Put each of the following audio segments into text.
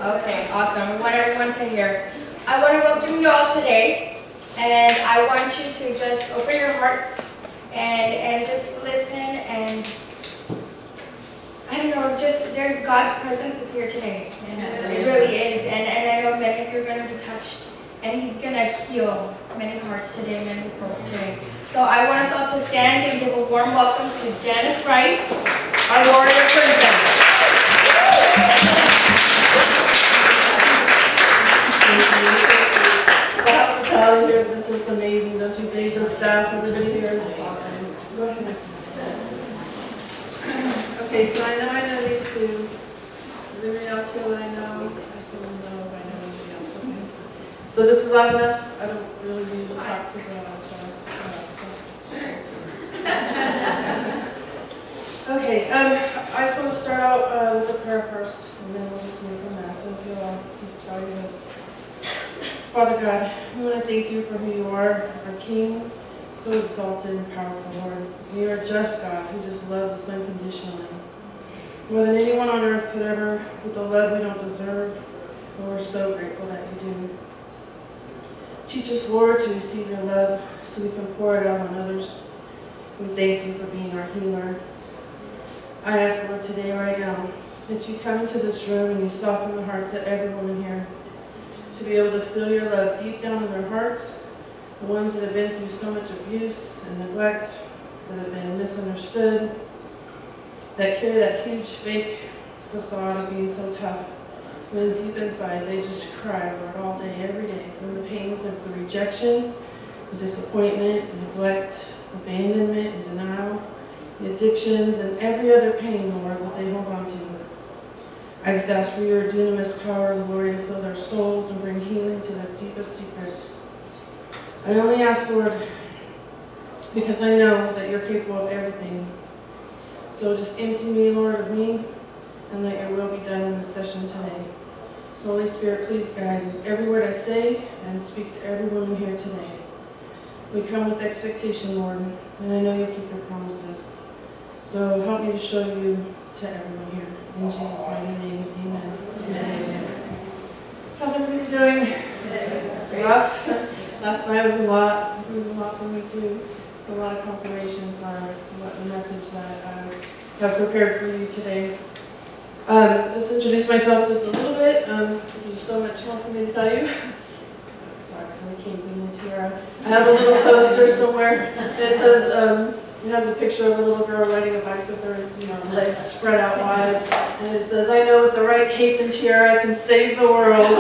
Okay, awesome. We want everyone to hear. I want to welcome you all today, and I want you to just open your hearts and just listen, and I don't know, just there's God's presence is here today. It really is, and I know many of you are going to be touched, and He's going to heal many hearts today, many souls today. So I want us all to stand and give a warm welcome to Janice Wright, our warrior princess. The hospitality here has been just amazing, don't you think? The staff, everybody here is just awesome. Go ahead. Okay, so I know these two. Does anybody else feel what I know? I just want to know if I know anybody else. Okay. So this is loud enough? I don't really usually talk super loud, so. Okay, I just want to start out with a prayer first, and then we'll just move from there. So if you'll all just bow your heads. Father God, we want to thank you for who you are, our King, so exalted and powerful, Lord. You are just God who just loves us unconditionally. More than anyone on earth could ever, with the love we don't deserve, and we're so grateful that you do. Teach us, Lord, to receive your love so we can pour it out on others. We thank you for being our healer. I ask, Lord, today, right now, that you come into this room and you soften the hearts of everyone in here, to be able to feel your love deep down in their hearts, the ones that have been through so much abuse and neglect, that have been misunderstood, that carry that huge fake facade of being so tough, when deep inside they just cry, Lord, all day, every day, from the pains of the rejection, the disappointment, neglect, abandonment, and denial, the addictions, and every other pain, Lord, that they hold on to. I just ask for your dunamis power and glory to fill their souls and bring healing to their deepest secrets. I only ask, Lord, because I know that you're capable of everything. So just empty me, Lord, of me, and let your will be done in this session today. Holy Spirit, please guide every word I say and speak to everyone in here today. We come with expectation, Lord, and I know you keep your promises. So help me to show you to everyone here. In Jesus' mighty name, amen. Amen. How's everybody doing? Rough? Last night was a lot. It was a lot for me too. It's a lot of confirmation for what the message that I have prepared for you today. Just introduce myself just a little bit, because there's so much more for me to tell you. Sorry for the camping tiara. I have a little poster somewhere that says, it has a picture of a little girl riding a bike with her legs spread out wide. And it says, I know with the right cape and tiara I can save the world. So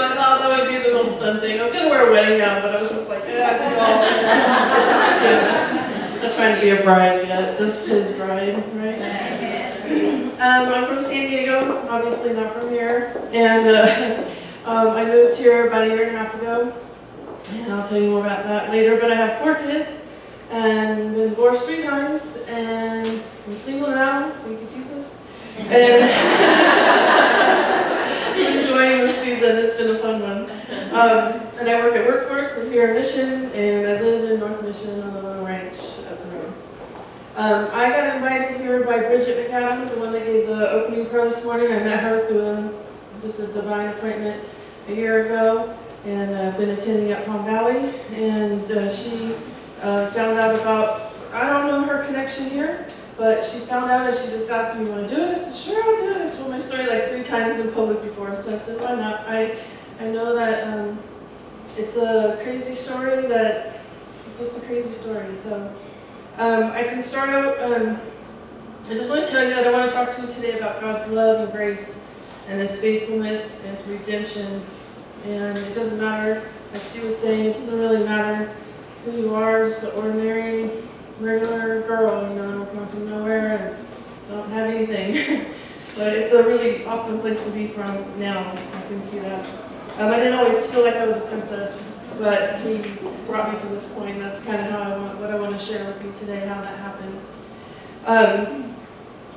I thought that would be the most fun thing. I was going to wear a wedding gown, but I was just like, I'm not trying to be a bride yet, just his bride, right? I'm from San Diego, obviously not from here. And I moved here about a year and a half ago. And I'll tell you more about that later, but I have 4 kids and been divorced 3 times, and I'm single now, thank you Jesus, and I'm enjoying this season. It's been a fun one. And I work at Workforce, I'm here in Mission, and I live in North Mission on the little ranch up the road. I got invited here by McVea, the one that gave the opening prayer this morning. I met her through just a divine appointment a year ago. And I've been attending at Palm Valley, and she found out about, I don't know her connection here, but she found out and she just asked me, you want to do it? I said, sure, I'll do it. I told my story like 3 times in public before, so I said, why not? I know that it's a crazy story, it's just a crazy story. So I can start out, I just want to tell you that I want to talk to you today about God's love and grace and His faithfulness and His redemption. And it doesn't matter, like she was saying, it doesn't really matter who you are, just an ordinary, regular girl, come from nowhere and don't have anything. But it's a really awesome place to be from now, I can see that. I didn't always feel like I was a princess, but He brought me to this point. That's kind of what I want to share with you today, how that happens. I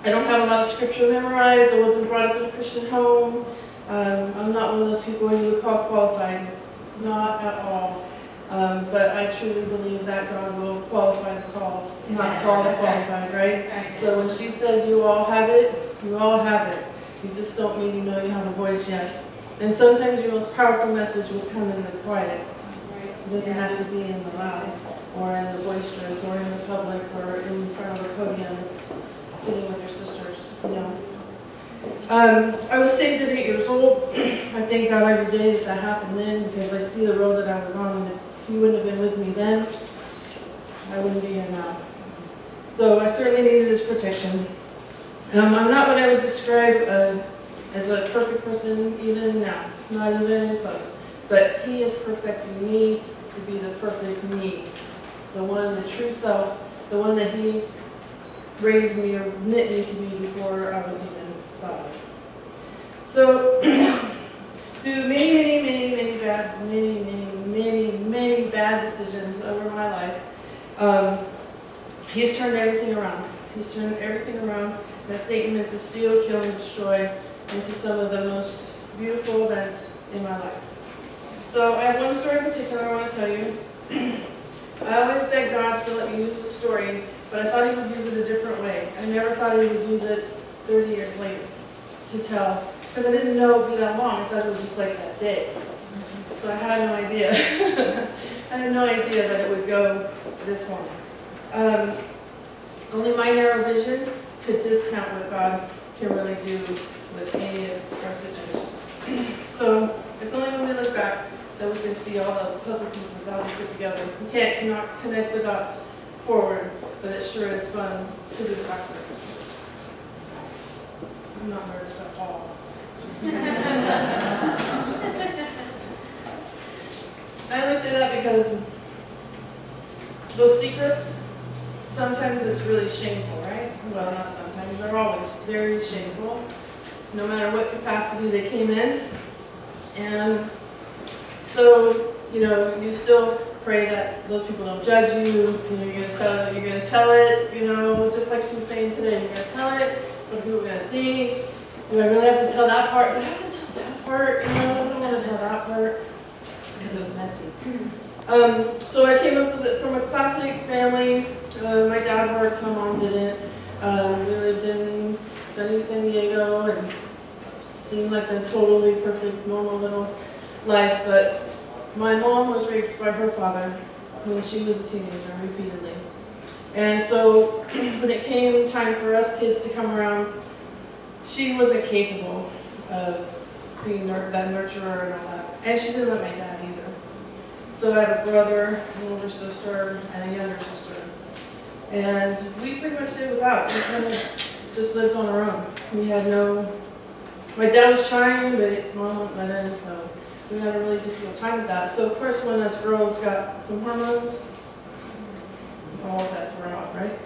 don't have a lot of scripture memorized. I wasn't brought up in a Christian home. I'm not one of those people you would call qualified, not at all. But I truly believe that God will qualify the called, not call the qualified, right? So when she said you all have it, you all have it. You just don't mean you know you have a voice yet. And sometimes your most powerful message will come in the quiet. It doesn't have to be in the loud, or in the boisterous, or in the public, or in front of a podium. It's sitting with your sisters, you know. I was saved at 8 years old. I thank God every day that that happened then, because I see the road that I was on, and if He wouldn't have been with me then, I wouldn't be here now. So I certainly needed His protection. I'm not what I would describe as a perfect person even now, not even close. But He is perfecting me to be the perfect me, the one, the true self, the one that He raised me or knit me to be before I was even thought of. So, through many bad decisions over my life, He's turned everything around. He's turned everything around that Satan meant to steal, kill, and destroy into some of the most beautiful events in my life. So I have one story in particular I want to tell you. I always begged God to let me use the story, but I thought He would use it a different way. I never thought He would use it 30 years later to tell, because I didn't know it would be that long. I thought it was just like that day. So I had no idea. I had no idea that it would go this long. Only my narrow vision could discount what God can really do with any of our situations. So it's only when we look back that we can see all the puzzle pieces that we put together. We cannot connect the dots forward, but it sure is fun to do backwards. I'm not nervous at all. I only say that because those secrets, sometimes it's really shameful, right? Well, not sometimes, they're always very shameful, no matter what capacity they came in. And so, you know, you still pray that those people don't judge you. You know, you're gonna tell it, you know, just like she was saying today, you're gonna tell it, what people are gonna think. Do I really have to tell that part? Do I have to tell that part? You know, I don't want to tell that part because it was messy. So I came up with it from a classic family. My dad worked, my mom didn't. We lived in sunny San Diego, and it seemed like a totally perfect, normal little life. But my mom was raped by her father when she was a teenager, repeatedly. And so when it came time for us kids to come around, she wasn't capable of being that nurturer and all that. And she didn't let my dad either. So I have a brother, an older sister, and a younger sister. And we pretty much did without. We kind of just lived on our own. We had my dad was trying, but mom wouldn't let him, so we had a really difficult time with that. So of course when us girls got some hormones, all of that's worn off, right?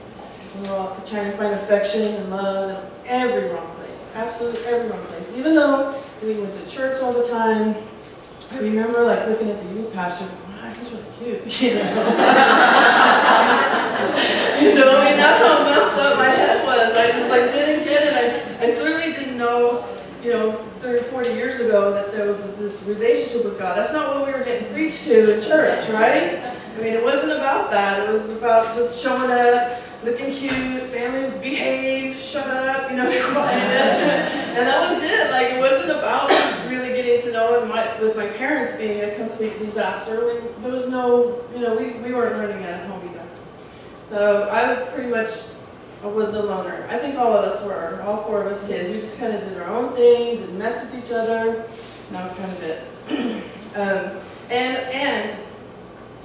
We were all trying to find affection and love in every wrong place, absolutely every wrong place. Even though we went to church all the time, I remember like looking at the youth pastor, wow, he's really cute, you know. You know, I mean, that's how messed up my head was. I just like didn't get it. I certainly didn't know, you know, 30 or 40 years ago that there was this relationship with God. That's not what we were getting preached to in church, right? I mean, it wasn't about that. It was about just showing up, looking cute, families behave, shut up, you know, be quiet. And that was it. Like, it wasn't about really getting to know it with my parents being a complete disaster. There was no, you know, we weren't learning that at home either. So I pretty much was a loner. I think all of us were, all four of us kids. We just kind of did our own thing, didn't mess with each other, and that was kind of it. And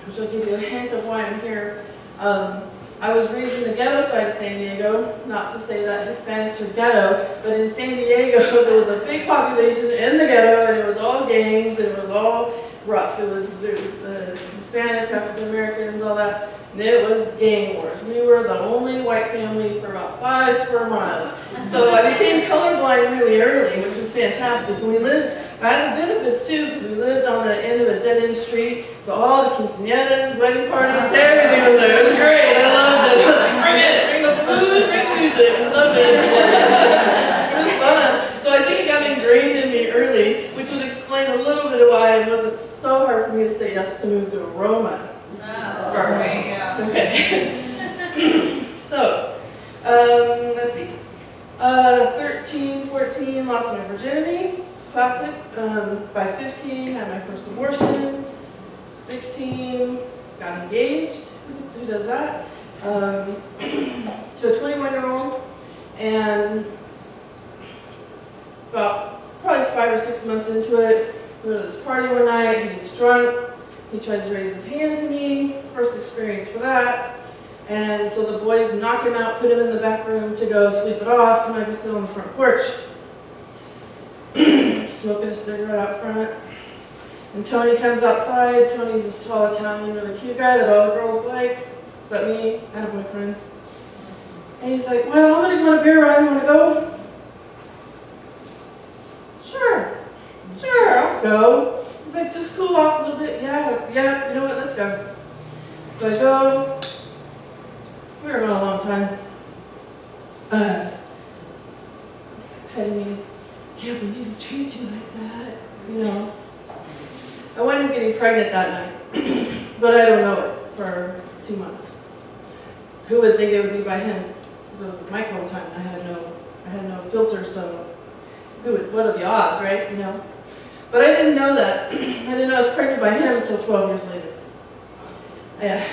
which will give you a hint of why I'm here. I was raised in the ghetto side of San Diego, not to say that Hispanics are ghetto, but in San Diego there was a big population in the ghetto, and it was all gangs, and it was all rough. There was Hispanics, African Americans, all that, and it was gang wars. We were the only white family for about 5 square miles. So I became colorblind really early, which was fantastic. And I had the benefits too, because we lived on the end of a dead-end street, so all the quinceañeras, wedding parties, everything was there. It was great. I loved it. I was like, bring it, bring the food, bring the music. I love it. It was fun. So I think it got ingrained in me early, which would explain a little bit of why it wasn't so hard for me to say yes to move to Roma first. Okay. So, let's see. 13, 14, lost my virginity, classic. By 15, had my first abortion. 16, got engaged. Who does that? To a 21-year-old. And about probably 5 or 6 months into it, we go to this party one night, he gets drunk, he tries to raise his hand to me, first experience for that. And so the boys knock him out, put him in the back room to go sleep it off, and I just sit on the front porch, smoking a cigarette out front. And Tony comes outside. Tony's this tall Italian, really cute guy that all the girls like, but me and a boyfriend. And he's like, well, I'm gonna go on a beer run, you wanna go? Sure, I'll go. He's like, just cool off a little bit. Yeah, you know what, let's go. So I go. We were gone a long time. He's petting me. Can't believe he treats you like that. You know. I wound up getting pregnant that night, but I don't know it for 2 months. Who would think it would be by him? Because I was with Mike all the time. I had no filter, so what are the odds, right? You know. But I didn't know that. I didn't know I was pregnant by him until 12 years later. Yeah.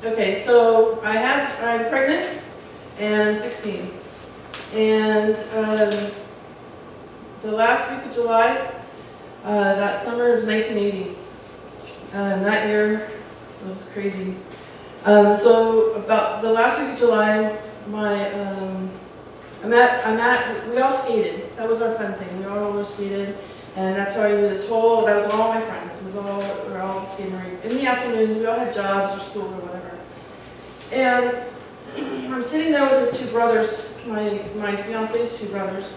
Okay, so I'm pregnant, and I'm 16. And the last week of July, that summer is 1980. That year was crazy. So about the last week of July, we all skated. That was our fun thing. We all roller skated, and that's how I knew that was all my friends. We were all skating in the afternoons. We all had jobs or school or whatever. And I'm sitting there with his two brothers, my fiance's two brothers,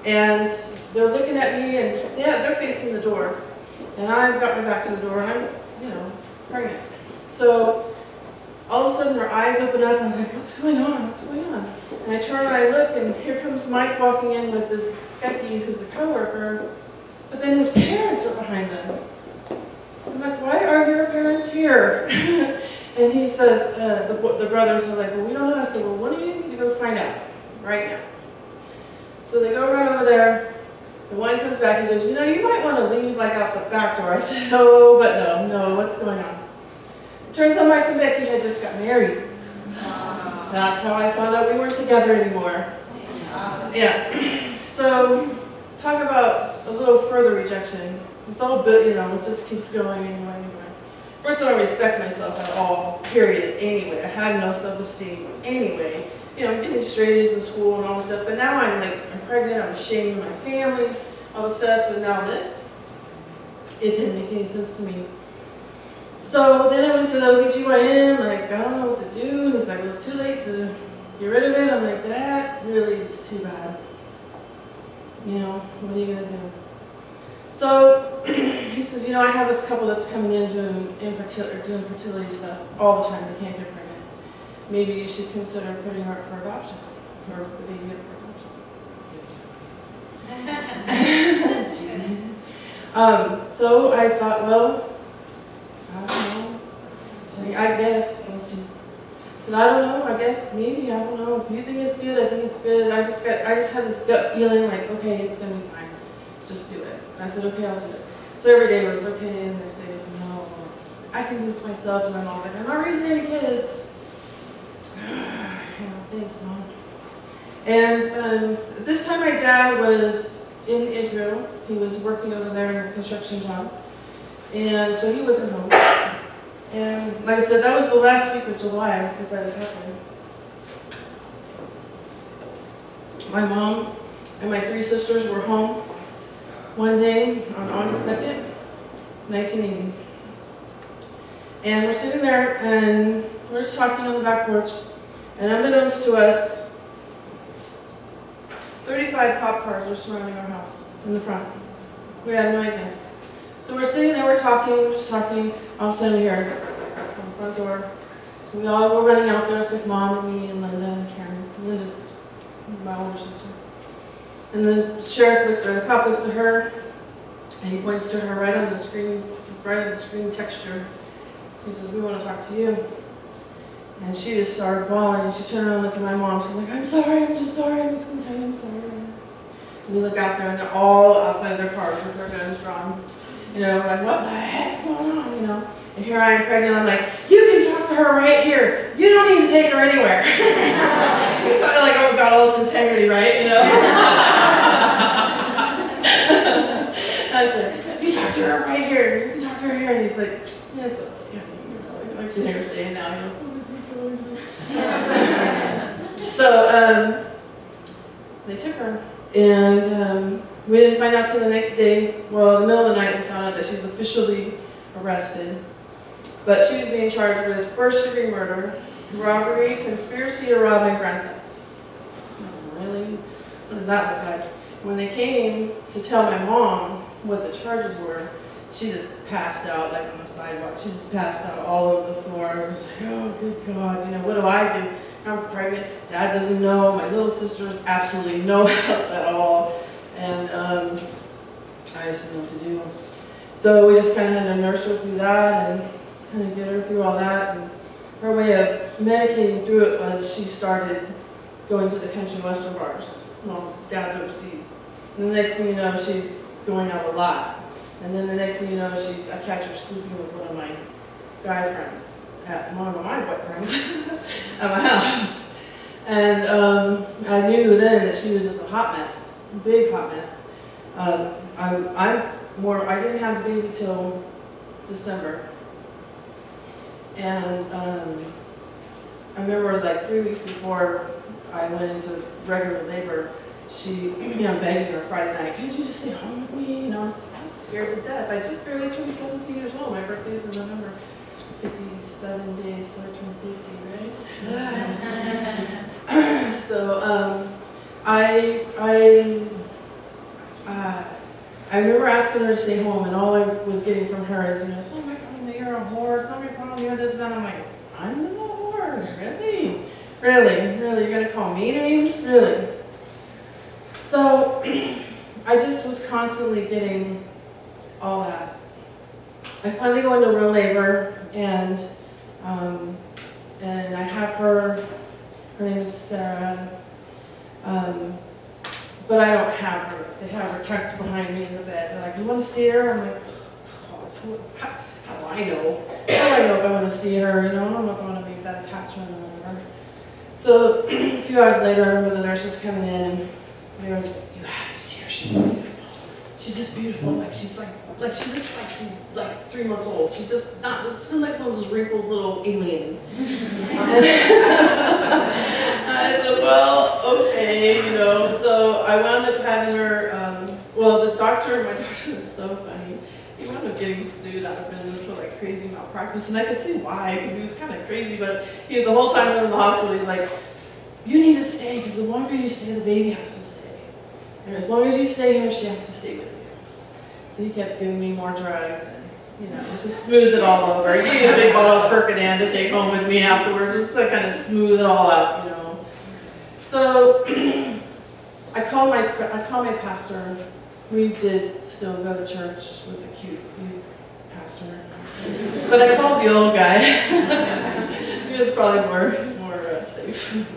and they're looking at me, and they're facing the door, and I've got my back to the door, and I'm, pregnant. So all of a sudden their eyes open up, and I'm like, what's going on? And I turn and I look, and here comes Mike walking in with this Becky, who's a coworker, but then his parents are behind them. I'm like, why are your parents here? And he says, the brothers are like, well, we don't know. I said, well, what do you need to go find out right now? So they go right over there. The one comes back and goes, you might want to leave like out the back door. I said, no, what's going on? It turns out Mike and Becky had just got married. That's how I found out we weren't together anymore. Yeah. So talk about a little further rejection. It's all good, it just keeps going anyway. First, I don't respect myself at all, period, anyway. I had no self-esteem anyway. Getting straight A's in school and all this stuff, but now I'm pregnant, I'm ashamed of my family, all this stuff, and now this. It didn't make any sense to me. So then I went to the OBGYN, I don't know what to do, and he's like, well, it's too late to get rid of it. I'm like, that really is too bad. What are you going to do? So he says, I have this couple that's coming in doing fertility stuff all the time. They can't get pregnant. Maybe you should consider putting her up for adoption, or the baby up for adoption. So I thought, well, I don't know. I guess. So I don't know. I guess maybe. I don't know. If you think it's good, I think it's good. I just had this gut feeling like, okay, it's gonna be fine. Just do it. I said, okay, I'll do it. So every day was okay, and the next day was no. I can do this myself, and my mom's like, I'm not raising any kids. Thanks, Mom. And at this time, my dad was in Israel. He was working over there in a construction job. And so he wasn't home. And like I said, that was the last week of July that it happened. My mom and my 3 sisters were home one day on August 2nd, 1980. And we're sitting there and we're just talking on the back porch. And unbeknownst to us, 35 cop cars were surrounding our house in the front. We had no idea. So we're sitting there, we're just talking. All of a sudden we hear on the front door. So we all were running out there. It's like Mom and me and Linda and Karen. Linda's my older sister. And the cop looks at her, and he points to her right on the screen texture. He says, we want to talk to you. And she just started bawling, and she turned around and looked at my mom. She's like, I'm sorry, I'm just sorry, I'm just going to tell you I'm sorry. And we look out there, and they're all outside their cars with their guns drawn. You know, like, what the heck's going on, you know? And here I am pregnant, I'm like, you can talk to her right here. You don't need to take her anywhere. You're talking like, oh, got all this integrity, right, you know? I said, you talk to her right here. You can talk to her here. And he's like, yes, okay. You know, I can hear her saying now, you know. So, they took her, and we didn't find out till the next day. Well, in the middle of the night, we found out that she's officially arrested. But she was being charged with first-degree murder, robbery, conspiracy to rob, and grand theft. Oh, really? What does that look like? When they came to tell my mom what the charges were, she just passed out, like on the sidewalk. She just passed out all over the floor. I was just like, oh, good God, you know, what do I do? I'm pregnant. Dad doesn't know. My little sister's absolutely no help at all. And I just didn't know what to do. So we just kind of had to nurse her through that and kind of get her through all that. And her way of medicating through it was she started going to the country western bars. Well, Dad's overseas. And the next thing you know, she's going out a lot. And then the next thing you know, I catch her sleeping with one of my guy friends, one of my boyfriends, at my house. And I knew then that she was just a hot mess, a big hot mess. I didn't have the baby till December. And I remember like 3 weeks before I went into regular labor, I'm begging her Friday night, can't you just stay home with me? You know, I was scared to death. I just barely turned 17 years old. My birthday is in November. 57 days till I turn 50, right? So I remember asking her to stay home, and all I was getting from her is, you know, it's not my problem that you're a whore. It's not my problem you're this and that. I'm like, I'm the whore. Really? Really? Really? You're gonna call me names? Really? So I just was constantly getting all that. I finally go into real labor, and I have her name is Sarah, but I don't have her. They have her tucked behind me in the bed. They're like, you want to see her? I'm like, oh, how do I know? How do I know if I want to see her? You know, I don't know if I want to make that attachment or whatever. So a few hours later, I remember the nurses coming in, and they were just like, you have to see her. She's beautiful. She's just beautiful. Like she looks like she's like 3 months old. She's just not. She's like one of those wrinkled little aliens. I said, well, okay, you know. So I wound up having her. My doctor was so funny. He wound up getting sued out of business for like crazy malpractice, and I could see why, because he was kind of crazy. But the whole time in the hospital, he's like, you need to stay, because the longer you stay, the baby has to stay. And as long as you stay here, she has to stay with you. So he kept giving me more drugs, and, you know, just smoothed it all over. He gave me a big bottle of Percodan to take home with me afterwards, just to kind of smooth it all out, you know. So I called my pastor. We did still go to church with the cute youth pastor, but I called the old guy. He was probably more safe.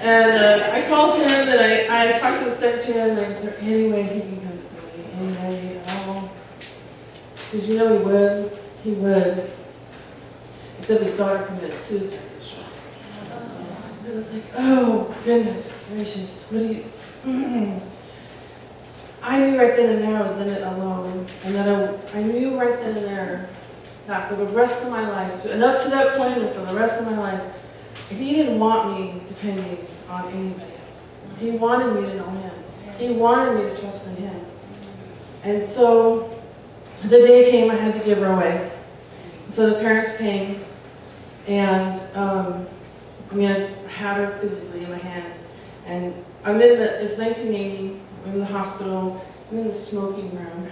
And I called him, and I talked to the secretary, and I was there any way he can come see me, any way at all. Because you know he would. Except his daughter committed suicide this year. And I was like, oh goodness gracious, what do you? I knew right then and there I was in it alone, and that I knew right then and there that for the rest of my life, and up to that point, and for the rest of my life, he didn't want me depending on anybody else. He wanted me to know him. He wanted me to trust in him. And so the day came, I had to give her away. So the parents came, and I had her physically in my hand. And it's 1980, I'm in the hospital, I'm in the smoking room.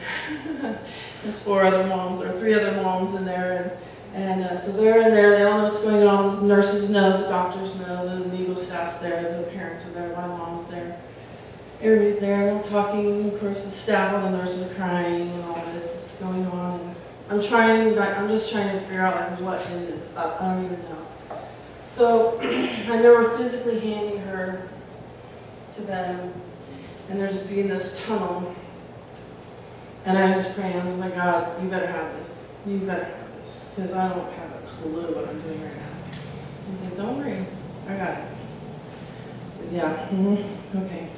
There's 3 other moms in there. And so they're in there, they all know what's going on. The nurses know, the doctors know, the legal staff's there, the parents are there, my mom's there. Everybody's there, they're talking. Of course, the staff and the nurses are crying, and all this is going on. And I'm just trying to figure out like what is up. I don't even know. So I remember physically handing her to them, and there just being this tunnel. And I was just praying, I was like, God, you better have this. You better have this, because I don't have a clue what I'm doing right now. He's like, don't worry, I got it. I said, yeah, okay.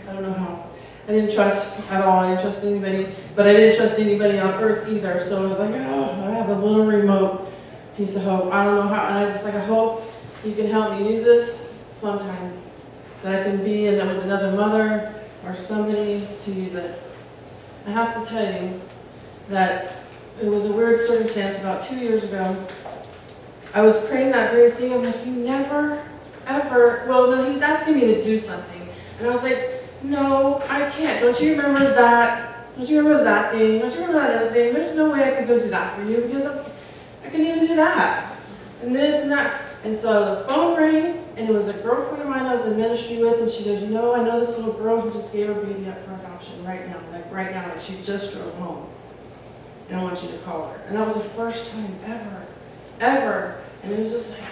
I don't know how. I didn't trust at all. I didn't trust anybody, but I didn't trust anybody on earth either. So I was like, oh, I have a little remote piece of hope. I don't know how, and I just like, I hope you can help me use this sometime, that I can be in it with another mother or somebody to use it. I have to tell you that it was a weird circumstance about 2 years ago. I was praying that very thing. I'm like, you never, ever, well, no, he's asking me to do something. And I was like, no, I can't. Don't you remember that? Don't you remember that thing? Don't you remember that other thing? There's no way I can go do that for you because I couldn't even do that. And this and that. And so the phone rang, and it was a girlfriend of mine I was in ministry with, and she goes, you know, I know this little girl who just gave her baby up for adoption right now, like she just drove home. And I want you to call her. And that was the first time ever. And it was just like,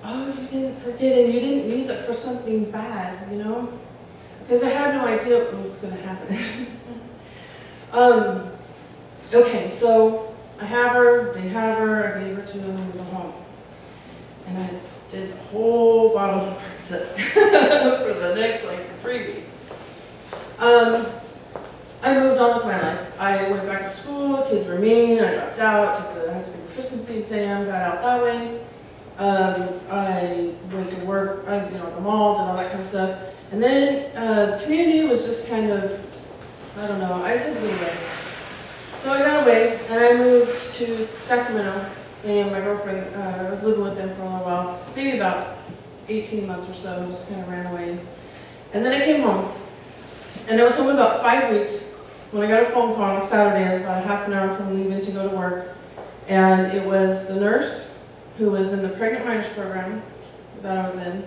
oh, you didn't forget, and you didn't use it for something bad, you know? Because I had no idea what was going to happen. Okay, so I have her, they have her, I gave her to them and go home. And I did the whole bottle of Brexit for the next 3 weeks. I moved on with my life. I went back to school, kids were mean, I dropped out, took the high school proficiency exam, got out that way. I went to work, at the mall, did all that kind of stuff. And then community was just kind of, I don't know, I just had to get away. So I got away, and I moved to Sacramento, and my girlfriend, I was living with them for a little while, maybe about 18 months or so, just kind of ran away. And then I came home, and I was home about 5 weeks when I got a phone call on a Saturday. I was about a half an hour from leaving to go to work, and it was the nurse who was in the pregnant minors program that I was in,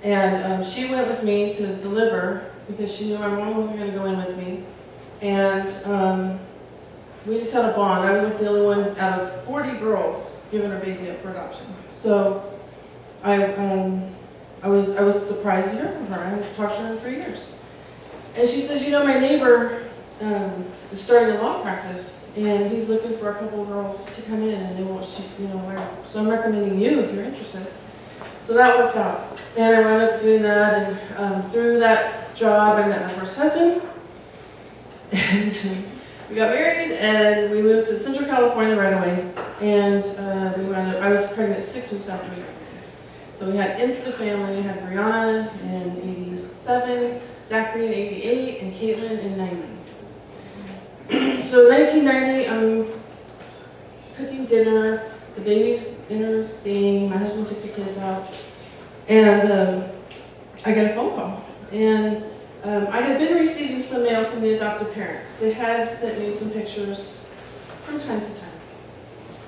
and she went with me to deliver because she knew my mom wasn't going to go in with me, and we just had a bond. I was like the only one out of 40 girls giving her baby up for adoption. So I was surprised to hear from her. I hadn't talked to her in 3 years. And she says, my neighbor is starting a law practice, and he's looking for a couple of girls to come in, and they want, so I'm recommending you if you're interested. So that worked out. And I wound up doing that, and through that job, I met my first husband, and we got married, and we moved to Central California right away, and I was pregnant 6 weeks after we got married. So we had Insta family. We had Brianna in 87, Zachary in 88, and Caitlin in 90. So 1990, I'm cooking dinner, the baby's dinner's thing, my husband took the kids out, and I got a phone call. And I had been receiving some mail from the adoptive parents. They had sent me some pictures from time to time,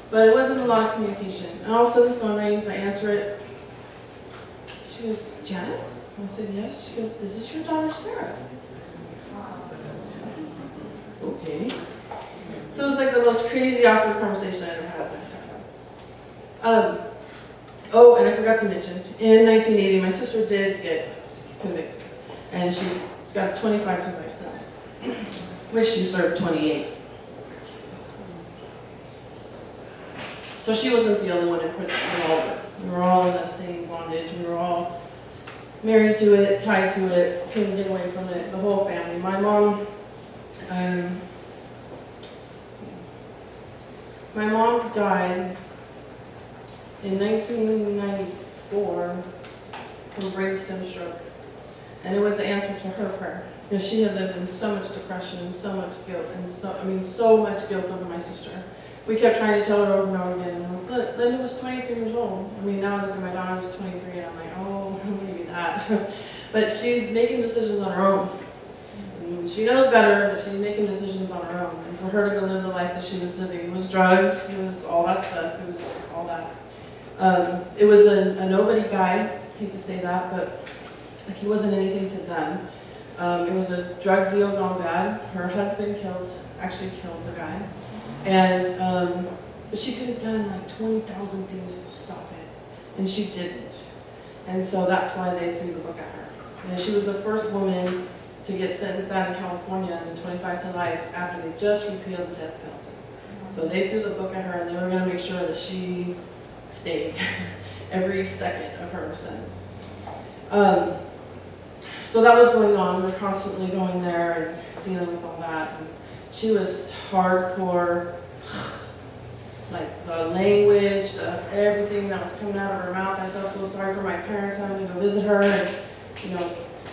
but it wasn't a lot of communication. And all of a sudden the phone rings, I answer it. She goes, Janice? I said, yes. She goes, this is your daughter, Sarah. Okay. So it was like the most crazy, awkward conversation I ever had that time. Oh, and I forgot to mention, in 1980, my sister did get convicted. And she got a 25 to life sentence, which she served 28. So she wasn't the only one in prison. We were all in that same bondage. We were all married to it, tied to it, couldn't get away from it, the whole family. My mom, died in 1994 from brainstem stroke. And it was the answer to her prayer. Because she had lived in so much depression and so much guilt, and so much guilt over my sister. We kept trying to tell her over and over again, but Linda was 23 years old. Now that my daughter was 23, and I'm like, oh, maybe that. But she's making decisions on her own. And she knows better, but she's making decisions on her own. And for her to go live the life that she was living, it was drugs, it was all that stuff, it was all that. It was a nobody guy, I hate to say that, but he wasn't anything to them. It was a drug deal gone bad. Her husband actually killed the guy. And she could have done 20,000 things to stop it. and she didn't. And so that's why they threw the book at her. And she was the first woman to get sentenced out in California in 25 to life after they just repealed the death penalty. So they threw the book at her, and they were going to make sure that she stayed every second of her sentence. So that was going on. We were constantly going there and dealing with all that. And she was hardcore, like the language, everything that was coming out of her mouth. I felt so sorry for my parents having to go visit her and,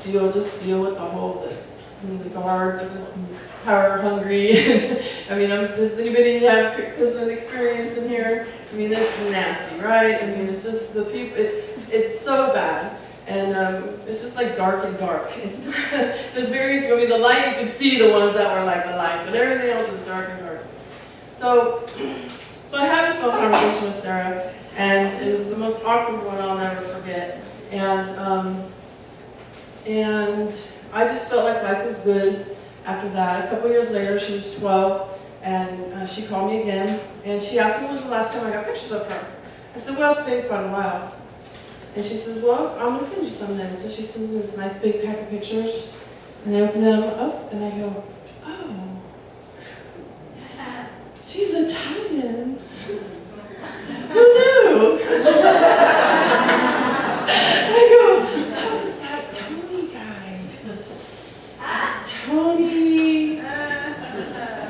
deal with the whole, the guards are just power hungry. I mean, does anybody have prison experience in here? I mean, it's nasty, right? I mean, it's just the people, it's so bad. And it's just like dark and dark. There's very few, the light, you could see the ones that were like the light, but everything else is dark and dark. So I had this phone conversation with Sarah, and it was the most awkward one I'll never forget. And I just felt like life was good after that. A couple years later, she was 12, and she called me again, and she asked me when was the last time I got pictures of her. I said, well, it's been quite a while. And she says, well, I'm going to send you some then. So she sends me this nice big pack of pictures, and I open them up, and I go, oh, she's Italian. Who knew? I go, how is that Tony guy? Tony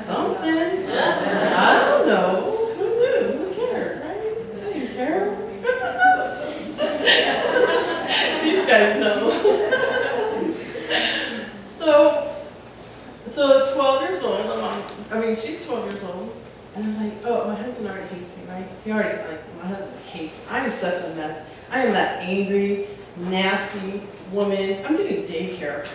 something. I don't know. Who knew? Who cares, right? I didn't care. These guys know. So 12 years old, she's 12 years old, and I'm like, oh, my husband already hates me, right? My husband hates me. I am such a mess. I am that angry, nasty woman. I'm doing daycare.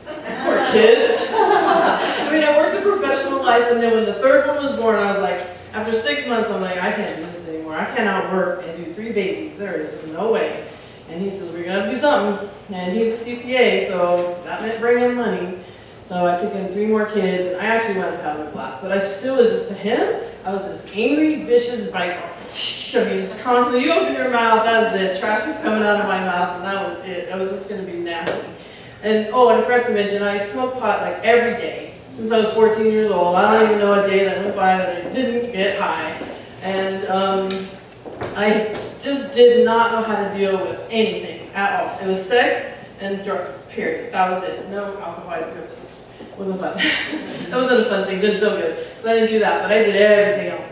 Poor kids. I worked a professional life, and then when the third one was born, I was like, after 6 months, I'm like, I can't do this anymore. I cannot work and do 3 babies. There is no way. And he says, we're going to have to do something. And he's a CPA, so that meant bringing money. So I took in 3 more kids, and I actually went and pounded glass. But I still was just, to him, I was this angry, vicious viper. Just constantly, you open your mouth, that was it. Trash was coming out of my mouth, and that was it. I was just going to be nasty. And I forgot to mention, I smoked pot like every day since I was 14 years old. I don't even know a day that went by that I didn't get high. And I just did not know how to deal with anything at all. It was sex and drugs, period. That was it. No alcohol, it wasn't fun. That wasn't a fun thing, didn't feel good. So I didn't do that, but I did everything else.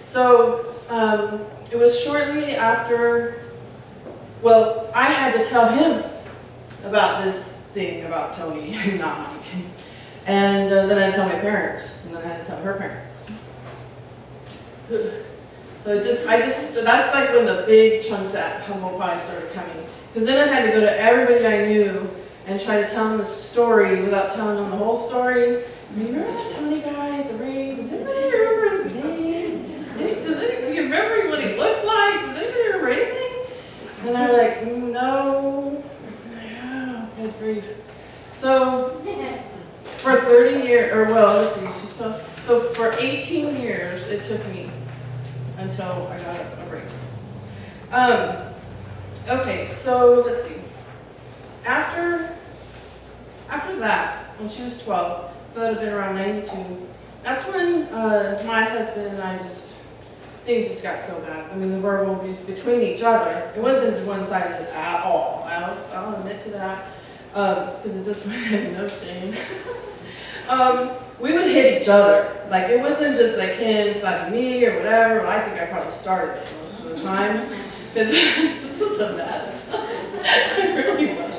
So it was shortly after, I had to tell him about this thing about Tony and not Mike. And then I had to tell my parents, and then I had to tell her parents. So that's like when the big chunks at humble pie started coming. Because then I had to go to everybody I knew and try to tell them the story without telling them the whole story. Do you remember that Tony guy at the ring? Does anybody remember his name? Do you remember what he looks like? Does anybody remember anything? And they're like, no. Good grief. So for 30 years, she's 12. So for 18 years, it took me until I got a break. Okay, so let's see. After that, when she was 12, so that would have been around 92, that's when my husband and I things just got so bad. The verbal abuse between each other. It wasn't one-sided at all. I'll admit to that. Because at this point I have no shame. We would hit each other. Like, it wasn't just like him slapping me or whatever, but I think I probably started it most of the time. Because this was a mess. It really was.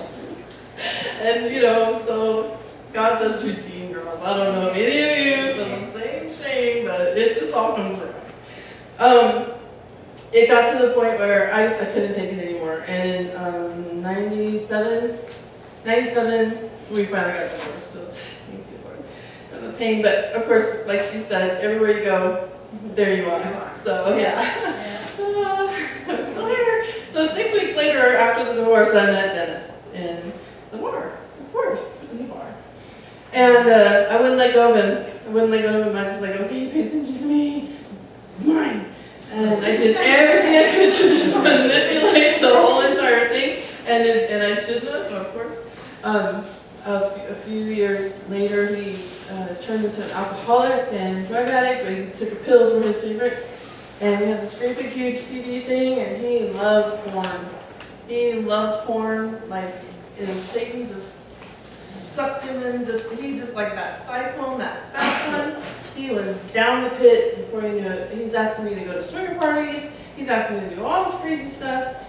And, so God does redeem girls. I don't know if any of you feel the same shame, but it just all comes around. It got to the point where I couldn't take it anymore. And in 97, we finally got divorced. So thank you, Lord. And the pain, but of course, like she said, everywhere you go, there you are. So yeah. I'm still here. So 6 weeks later, after the divorce, I met Janice in the bar. Of course, in the bar. And I wouldn't let go of him. I was just like, okay, pay attention to me. It's mine. And I did everything I could to just manipulate the whole entire thing. And I shouldn't have, of course. A few years later, he turned into an alcoholic and drug addict, but he took pills were his favorite. And we had this great big huge TV thing, and he loved porn. He loved porn, like, Satan just sucked him in, he just like that cyclone, that fast one. He was down the pit before he knew it. He's asking me to go to swinger parties. He's asking me to do all this crazy stuff.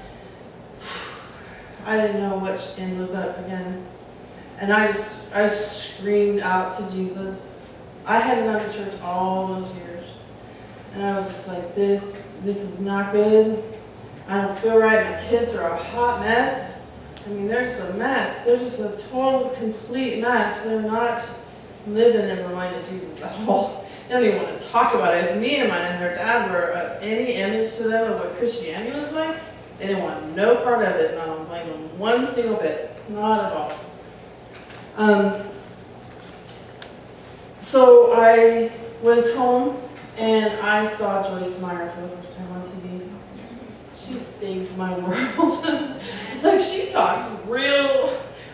I didn't know which end was up again. And I just screamed out to Jesus. I hadn't gone to church all those years. And I was just like, this is not good. I don't feel right. My kids are a hot mess. I mean, they're just a mess. They're just a total, complete mess. They're not living in the light of Jesus at all. They don't even want to talk about it. If me and their dad were any image to them of what Christianity was like, they didn't want no part of it, and I don't blame them one single bit. Not at all. So I was home, and I saw Joyce Meyer for the first time on TV. She saved my world. It's like she talks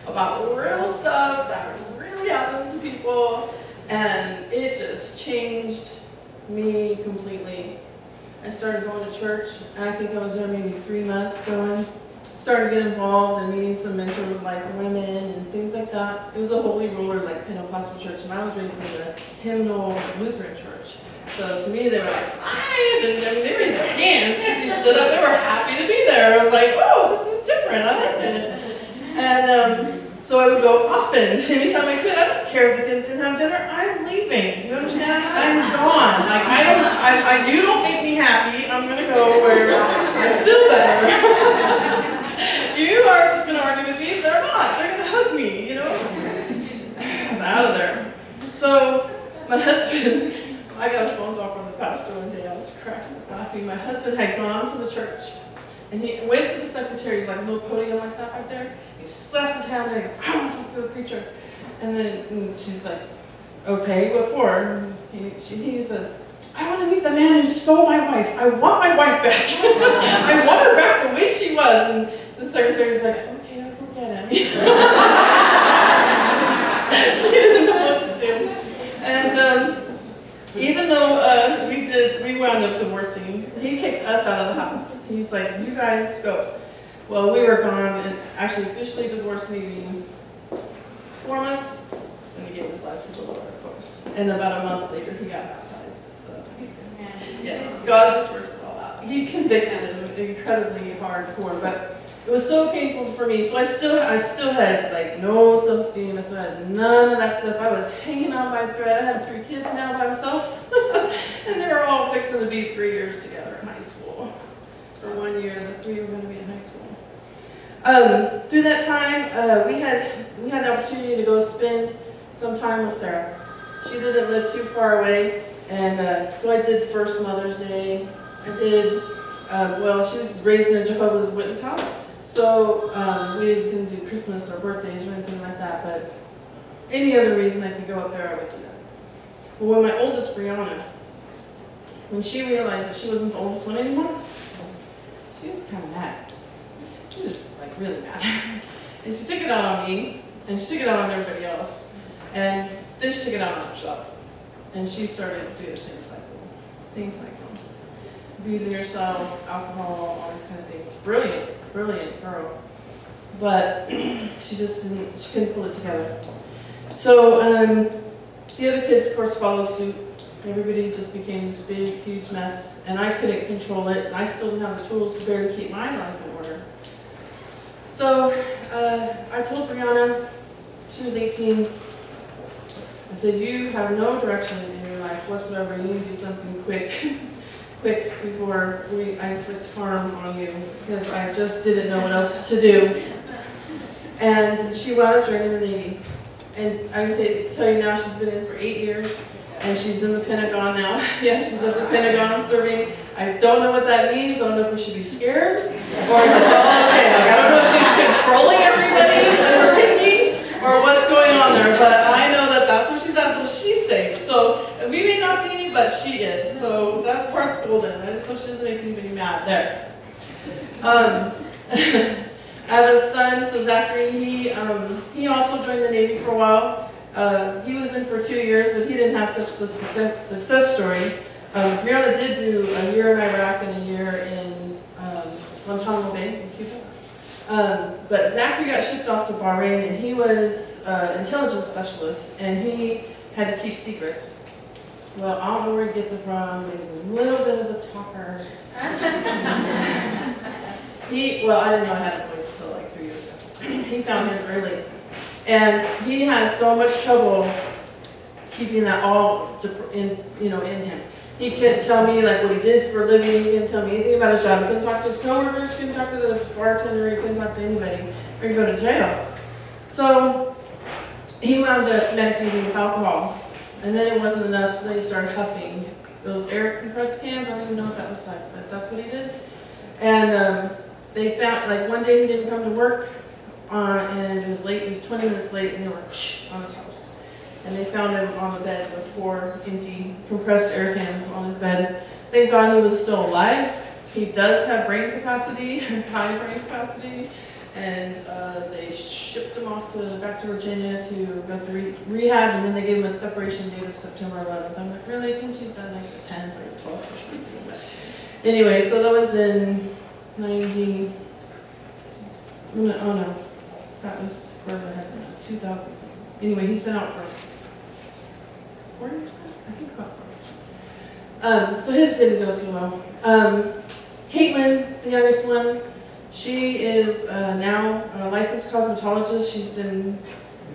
about real stuff that really happens to people, and it just changed me completely. I started going to church, and I think I was there maybe 3 months going. Started to get involved and meeting some mentored like women and things like that. It was a holy roller like Pentecostal church, and I was raised in a hymnal Lutheran church. So to me, they were like, live, and I mean, they raised their hands. They actually stood up. They were happy to be there. I was like, oh, this is different. I like it. And so I would go often, anytime I could. I don't care if the kids didn't have dinner. I'm leaving. Do you understand? I'm gone. Like you don't make me happy. I'm gonna go where I feel better. You are just gonna argue with me. They're not. They're gonna hug me. You know. I was out of there. So my husband. I got a phone call from the pastor one day. I was cracking up laughing. My husband had gone to the church, and he went to the secretary's like little podium like that right there. He slapped his hand and he goes, I want to talk to the preacher. And then she's like, okay, what for? He says, I want to meet the man who stole my wife. I want my wife back. I want her back the way she was. And the secretary's like, okay, I'll go get him. She didn't know what to do. And even though we wound up divorcing, he kicked us out of the house. He's like, you guys go. Well, we were gone and actually officially divorced maybe 4 months, and he gave his life to the Lord, of course. And about a month later, he got baptized. So, yes, God just works it all out. He convicted him incredibly hardcore, but it was so painful for me. So I still had like no self-esteem. I still had none of that stuff. I was hanging on by a thread. I had 3 kids now by myself, and they were all fixing to be 3 years together in high school. For 1 year, the 3 were going to be in high school. Through that time, we had the opportunity to go spend some time with Sarah. She didn't live too far away, and so I did first Mother's Day. I did. She was raised in a Jehovah's Witness house. So we didn't do Christmas or birthdays or anything like that, but any other reason I could go up there, I would do that. But when my oldest, Brianna, when she realized that she wasn't the oldest one anymore, she was kind of mad. She was like really mad. And she took it out on me, and she took it out on everybody else, and then she took it out on herself. And she started doing the same cycle. Abusing herself, alcohol, all these kind of things. Brilliant girl. But she couldn't pull it together. So the other kids, of course, followed suit. Everybody just became this big, huge mess, and I couldn't control it, and I still didn't have the tools to barely keep my life in order. So I told Brianna, she was 18, I said, you have no direction in your life whatsoever. You need to do something quick before I inflict harm on you, because I just didn't know what else to do. And she wound up joining the Navy. And I can tell you now, she's been in for 8 years, and she's in the Pentagon now. Yeah, she's at the Pentagon serving. I don't know what that means. I don't know if we should be scared, or if it's all okay. Like, I don't know if she's controlling everybody and her picking, or what's going on there, but I know that that's what she's at, so she's safe. So we may not be, but but she is. So that part's golden. I just hope she doesn't make anybody mad there. I have a son, so Zachary, he also joined the Navy for a while. He was in for 2 years, but he didn't have such a success story. Brianna did do a year in Iraq and a year in Guantanamo Bay in Cuba. But Zachary got shipped off to Bahrain, and he was an intelligence specialist, and he had to keep secrets. Well, I don't know where he gets it from, but he's a little bit of a talker. Well, I didn't know I had a voice until like 3 years ago. He found his early. And he has so much trouble keeping that all in him. He couldn't tell me like what he did for a living. He couldn't tell me anything about his job. He couldn't talk to his coworkers. Couldn't talk to the bartender. He couldn't talk to anybody, or he'd go to jail. So he wound up medicating with alcohol, and then it wasn't enough. So then he started huffing those air compressed cans. I don't even know what that looks like, but that's what he did. And they found like one day he didn't come to work, and it was late. He was 20 minutes late, and they were whoosh, on his house. And they found him on the bed with 4 empty compressed air cans on his bed. Thank God he was still alive. He does have brain capacity, high brain capacity, and they shipped him off back to Virginia to go through rehab, and then they gave him a separation date of September 11th. I'm like, really? Couldn't you have done like the 10th or the 12th or something? But anyway, so that was in 90. Oh no, that was further ahead than that. 2000 something. Anyway, he's been out for 4 years now? I think about 4 years. So his didn't go so well. Caitlin, the youngest one, she is now a licensed cosmetologist. She's been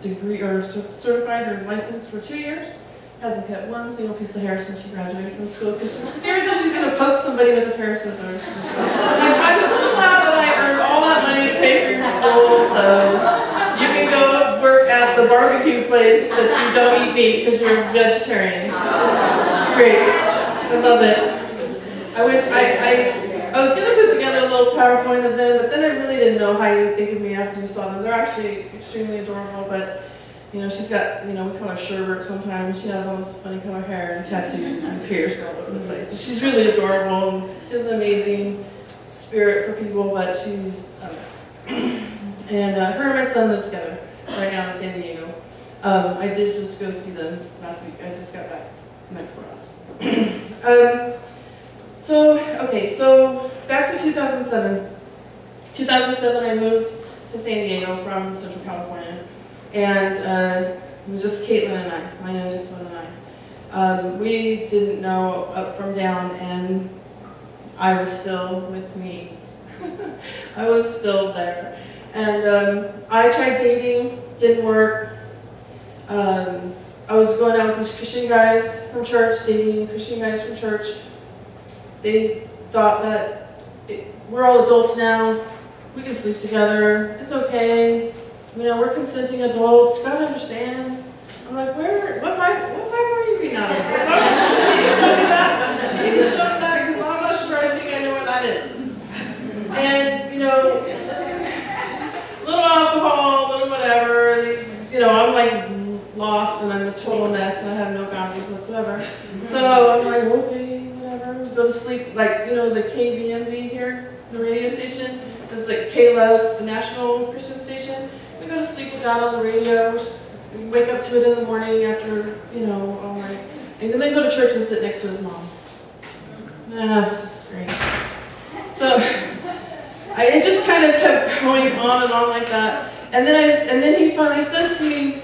certified or licensed for 2 years. Hasn't cut one single piece of hair since she graduated from school because she's scared that she's going to poke somebody with a pair of scissors. Like, I'm so glad that I earned all that money to pay for your school, so you can go work at the barbecue place that you don't eat meat because you're a vegetarian. It's great. I love it. I wish I was going to put together a little PowerPoint of them, but then I really didn't know how you would think of me after you saw them. They're actually extremely adorable, but you know, she's got, we call her Sherbert sometimes. She has all this funny color hair and tattoos and pierced all over the place. But she's really adorable. She has an amazing spirit for people, but she's a mess. And her and my son live together right now in San Diego. I did just go see them last week. I just got back the night before last. So back to 2007. 2007, I moved to San Diego from Central California. And it was just Caitlin and I, my youngest one and I. We didn't know up from down, and I was still with me. I was still there. And I tried dating, didn't work. I was going out with these Christian guys from church, dating Christian guys from church. They thought that we're all adults now, we can sleep together, it's okay. We're consenting adults, God understands. I'm like, what Bible are you reading out of? Can you show me that? Can you show me that? Because I'm not sure I think I know where that is. And, little alcohol, little whatever. I'm like lost and I'm a total mess and I have no boundaries whatsoever. So I'm like, okay, whatever. Go to sleep. Like, the KVMV here, the radio station. It's like K-Love, the national Christian station. We go to sleep with that on the radio, we wake up to it in the morning after, all night. And then go to church and sit next to his mom. This is great. So, it just kind of kept going on and on like that. And then he finally says to me,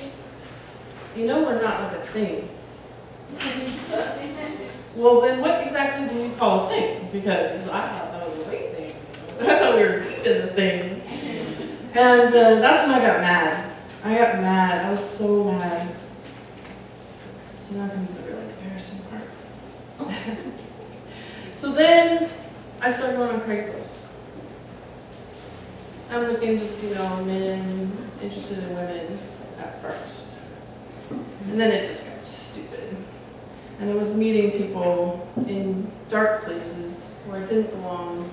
we're not like a thing. Well, then what exactly do you call a thing? Because I thought that was a great thing. I thought we were deep in the thing. And that's when I got mad. I was so mad. So now comes the really embarrassing part. So then I started going on Craigslist. I'm looking just, men interested in women at first. And then it just got stupid. And I was meeting people in dark places where I didn't belong,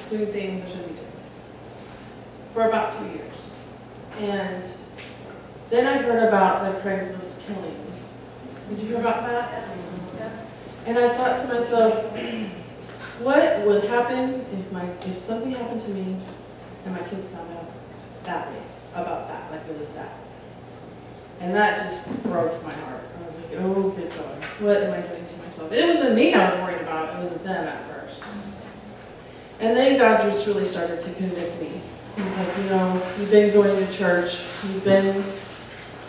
doing things I shouldn't be doing. For about 2 years. And then I heard about the Craigslist killings. Did you hear about that? And I thought to myself, what would happen if something happened to me and my kids found out that way, about that, like it was that? And that just broke my heart. I was like, oh, good God, what am I doing to myself? It wasn't me I was worried about, it was them at first. And then God just really started to convict me. He's like, you've been going to church, you've been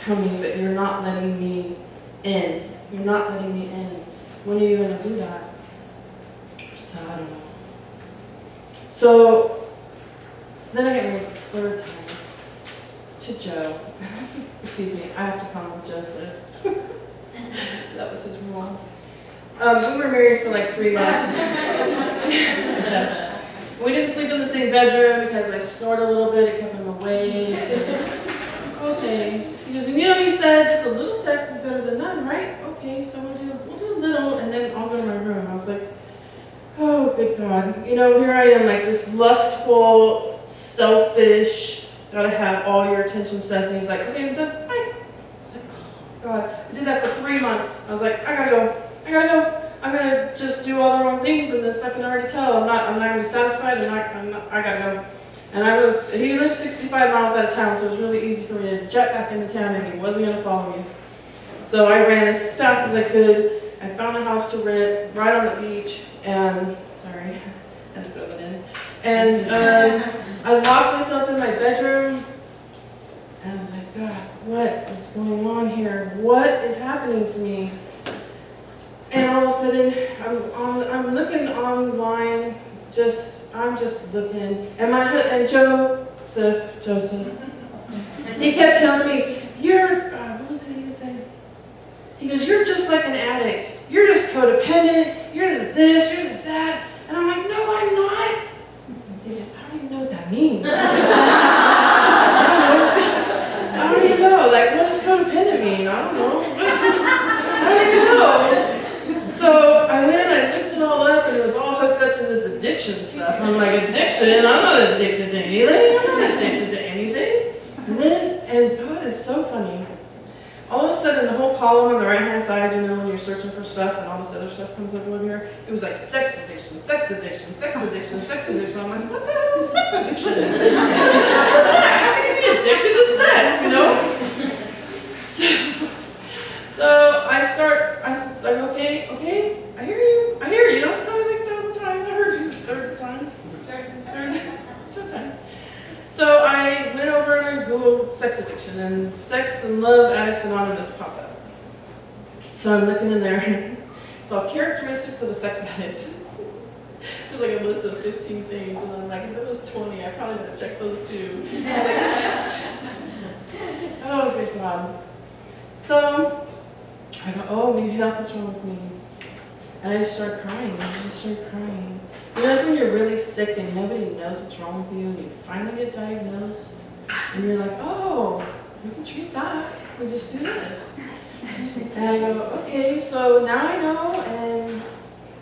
coming, but you're not letting me in. You're not letting me in. When are you going to do that? So I don't know. So then I get married the third time to Joe. Excuse me, I have to call him Joseph. That was his rule. We were married for like 3 months. Yes. We didn't sleep in the same bedroom because I snored a little bit. It kept him awake. Okay. Because you said just a little sex is better than none, right? Okay, so we'll do a little, and then I'll go to my room. I was like, oh, good God. Here I am, like this lustful, selfish, gotta have all your attention stuff. And he's like, okay, I'm done. Bye. I was like, oh, God. I did that for 3 months. I was like, I gotta go. I'm gonna just do all the wrong things in this. I can already tell. I'm not gonna be satisfied. I gotta go. And he lived 65 miles out of town, so it was really easy for me to jet back into town, and he wasn't gonna follow me. So I ran as fast as I could. I found a house to rent right on the beach, and sorry, I had to throw that in. And I locked myself in my bedroom, and I was like, God, what is going on here? What is happening to me? And all of a sudden, I'm looking online, I'm just looking, and Joseph, he kept telling me, what was it he would say? He goes, you're just like an addict. You're just codependent. You're just this, you're just that. And I'm like, no, I'm not. I'm thinking, I don't even know what that means. I don't even know. Like, what does codependent mean? I don't know. I don't even know. So I went and I looked it all up, and it was all hooked up to this addiction stuff. I'm like, addiction? I'm not addicted to anything. And God is so funny. All of a sudden, the whole column on the right-hand side, when you're searching for stuff and all this other stuff comes up over here, it was like sex addiction. I'm like, what the hell is sex addiction? How can you be addicted to sex, So I'm okay, I hear you. You don't tell me like 1,000 times. I heard you. Third time. So I went over and I Googled sex addiction, and Sex and Love Addicts Anonymous popped up. So I'm looking in there. It's all characteristics of a sex addict. There's like a list of 15 things, and I'm like, if it was 20, I probably would have checked those too. Oh, good God. So I go, oh, maybe that's what's wrong with me. And I just started crying. Like when you're really sick and nobody knows what's wrong with you, and you finally get diagnosed, and you're like, oh, we can treat that. We just do this. And I go, okay, so now I know, and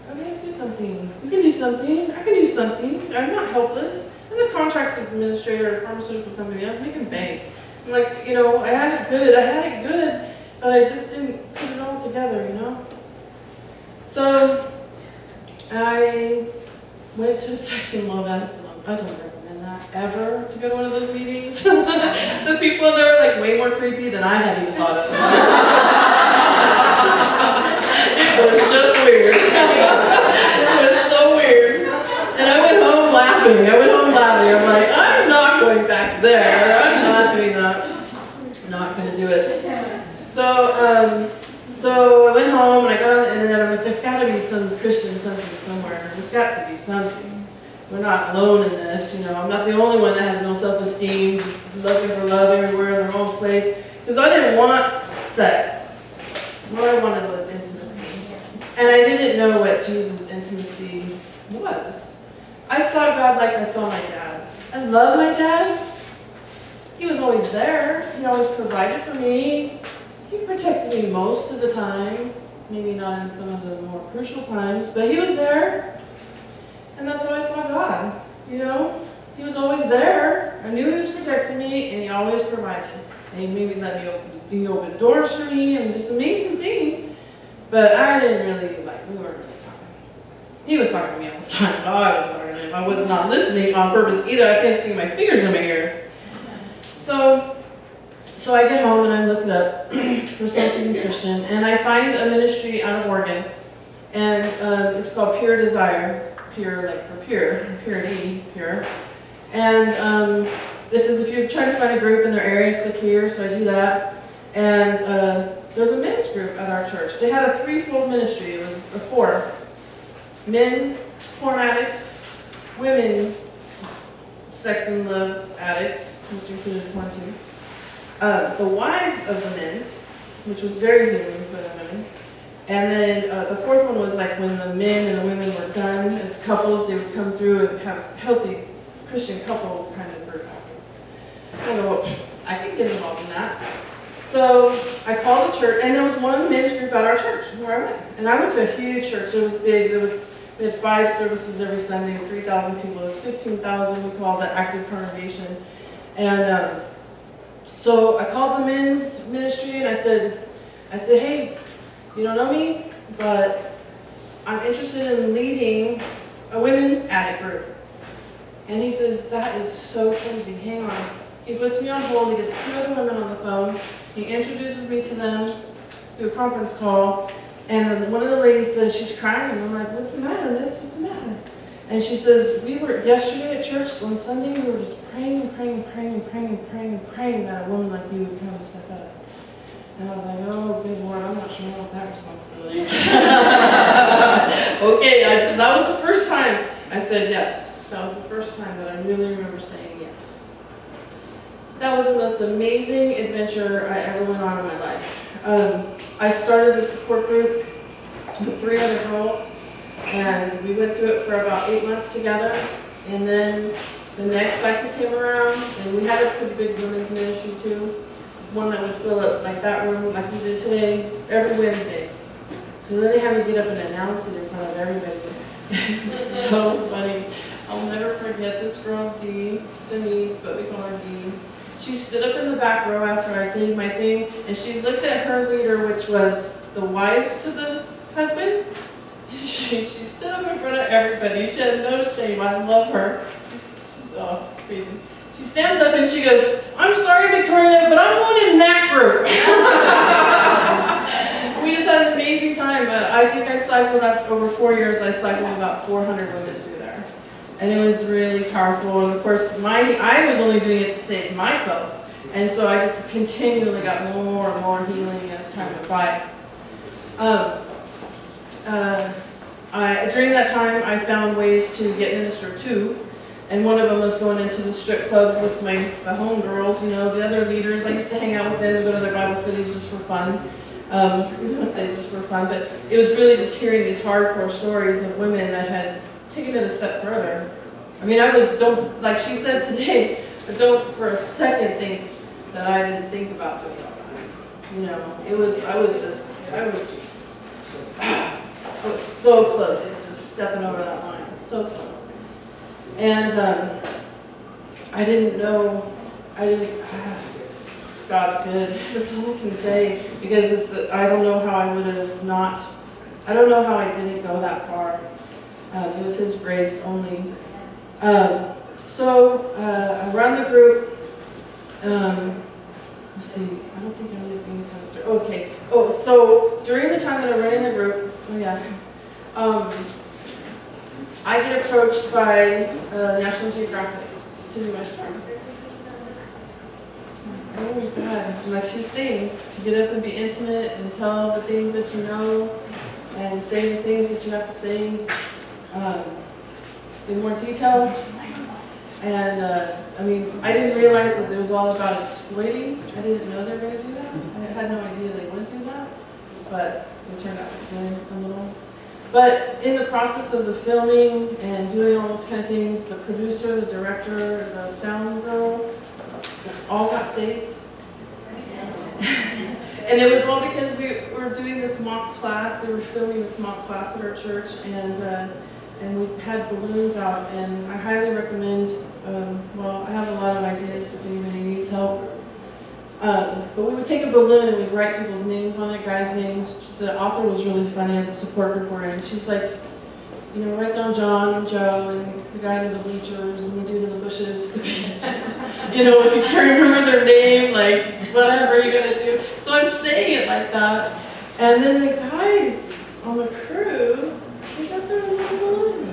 okay, let's do something. We can do something. I can do something. I'm not helpless. I'm the contracts administrator at a pharmaceutical company. I was making bank. I'm like, I had it good, but I just didn't put it all together, So I went to Sex and Love Addicts Anonymous. I don't recommend that ever, to go to one of those meetings. The people there were like way more creepy than I had even thought of. It was just weird. It was so weird. And I went home laughing. I'm like, I'm not going back there. I'm not doing that. I'm not going to do it. So I went home and I got on the internet. I'm like, there's got to be some Christian something somewhere. There's got to be something. We're not alone in this. I'm not the only one that has no self-esteem, looking for love everywhere in their own place. Because I didn't want sex. What I wanted was intimacy. And I didn't know what Jesus' intimacy was. I saw God like I saw my dad. I love my dad. He was always there. He always provided for me. He protected me most of the time, maybe not in some of the more crucial times, but he was there. And that's how I saw God, He was always there. I knew he was protecting me, and he always provided. And he maybe let me open doors for me and just amazing things. But I didn't really, we weren't really talking. He was talking to me all the time, but I wasn't talking to him. I was not listening on purpose either. I can't stick my fingers in my ear. So I get home and I'm looking up for something Christian, and I find a ministry out of Oregon, and it's called Pure Desire. Pure, like for pure, purity, pure. And this is if you're trying to find a group in their area, click here, so I do that. And there's a men's group at our church. They had a threefold ministry. It was four. Men, porn addicts, women, sex and love addicts, which included porn too. The wives of the men, which was very healing for the women. And then the fourth one was like when the men and the women were done as couples, they would come through and have a healthy Christian couple kind of group afterwards. I go, well, I could get involved in that. So I called the church, and there was one men's group at our church where I went. And I went to a huge church. It was big. We had 5 services every Sunday, 3,000 people. It was 15,000. We called it active congregation. And so I called the men's ministry, and I said, hey, you don't know me, but I'm interested in leading a women's addict group. And he says, that is so crazy. Hang on. He puts me on hold. He gets 2 other women on the phone. He introduces me to them through a conference call. And then one of the ladies says, she's crying. And I'm like, what's the matter, Liz? What's the matter? And she says, we were yesterday at church on Sunday. We were just praying and praying and praying and praying and praying and praying that a woman like you would come and step up. And I was like, oh, good Lord, I'm not sure about that responsibility. Okay, that was the first time I said yes. That was the first time that I really remember saying yes. That was the most amazing adventure I ever went on in my life. I started a support group with 3 other girls, and we went through it for about 8 months together. And then the next cycle came around, and we had a pretty big women's ministry too. One that would fill up like that room like we did today every Wednesday. So then they had me get up and announce it in front of everybody. It's so funny. I'll never forget this girl, Denise, but we call her Dee. She stood up in the back row after I gave my thing, and she looked at her leader, which was the wives to the husbands. She stood up in front of everybody. She had no shame. I love her. She's crazy. She stands up and she goes, I'm sorry, Victoria, but I'm going in that group. We just had an amazing time. I think I cycled after over 4 years. I cycled about 400 women through there. And it was really powerful. And of course, I was only doing it to save myself. And so I just continually got more and more healing as time went by. During that time, I found ways to get ministered to. And one of them was going into the strip clubs with my home girls, you know, the other leaders. I used to hang out with them and go to their Bible studies just for fun. I wouldn't say just for fun, but it was really just hearing these hardcore stories of women that had taken it a step further. I mean, don't, like she said today, but don't for a second think that I didn't think about doing all that. You know, I was so close to just stepping over that line, so close. And I didn't know, God's good, that's all I can say, because I don't know how I would have not, I don't know how I didn't go that far. It was His grace only. So I run the group. Let's see, I don't think I'm missing any kind of story. Okay, so during the time that I'm running the group, I get approached by National Geographic to do my story. Oh God, like she's saying, to get up and be intimate and tell the things that you know and say the things that you have to say in more detail. And I mean, I didn't realize that it was all about exploiting. I didn't know they were going to do that. I had no idea they would do that, but it turned out to be a little. But in the process of the filming and doing all those kind of things, the producer, the director, the sound girl, all got saved. And it was all because we were doing this mock class. They were filming this mock class at our church, and we had balloons out. And I highly recommend. Well, I have a lot of ideas if anybody needs help. But we would take a balloon and we'd write people's names on it, guys' names. The author was really funny at the support group we're in. She's like, you know, write down John and Joe and the guy in the bleachers and the dude in the bushes. You know, if you can't remember their name, like, whatever you gotta do. So I'm saying it like that. And then the guys on the crew, they got their little balloon.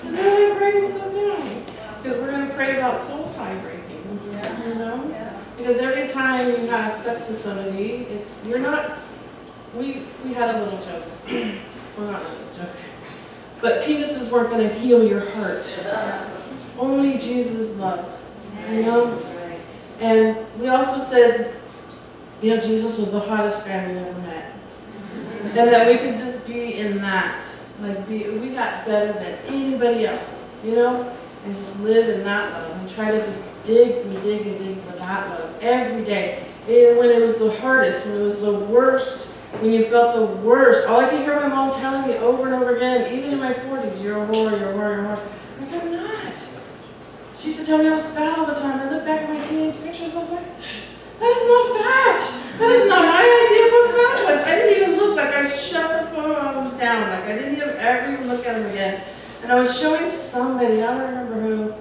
And they're like writing stuff down. Because we're gonna pray about soul tie breaking. Yeah. You know? Yeah. Because every time you have sex with somebody, you're not, we had a little joke. Well, not a little joke. But penises weren't going to heal your heart. Only Jesus' love, you know? And we also said, you know, Jesus was the hottest guy we ever met. And that we could just be in that. Like, we got better than anybody else, you know? And just live in that love. And try to just dig and dig and dig for that love every day. And when it was the hardest, when it was the worst, when you felt the worst, all I could hear my mom telling me over and over again, even in my 40s, you're a whore, you're a whore, you're a whore. Like, I'm not. She used to tell me I was fat all the time. I look back at my teenage pictures, I was like, that is not fat. That is not my idea of what fat was. I didn't even look, like I shut the photos down. Like I didn't ever even look at them again. And I was showing somebody, I don't remember who,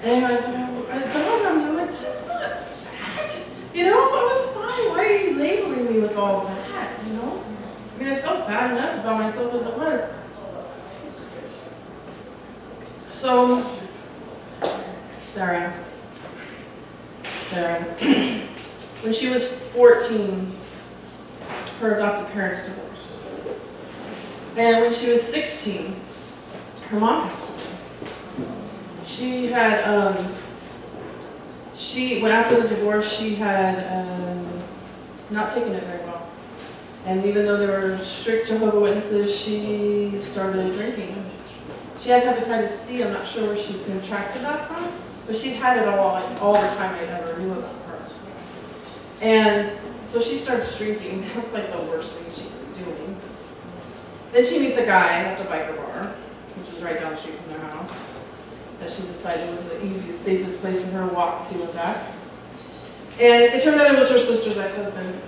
and I was like, it dawned on me, I'm like, that's not fat. You know, I was fine. Why are you labeling me with all that, you know? I mean, I felt bad enough about myself as it was. So, Sarah, when she was 14, her adopted parents divorced. And when she was 16, her mom passed away. She had, well, after the divorce, she had not taken it very well. And even though there were strict Jehovah's Witnesses, she started drinking. She had hepatitis C. I'm not sure where she contracted that from, but she had it all the time I ever knew about her. And so she starts drinking. That's like the worst thing she could be doing. Then she meets a guy at the biker bar, which was right down the street from their house, that she decided was the easiest, safest place for her to walk to and back. And it turned out it was her sister's ex-husband.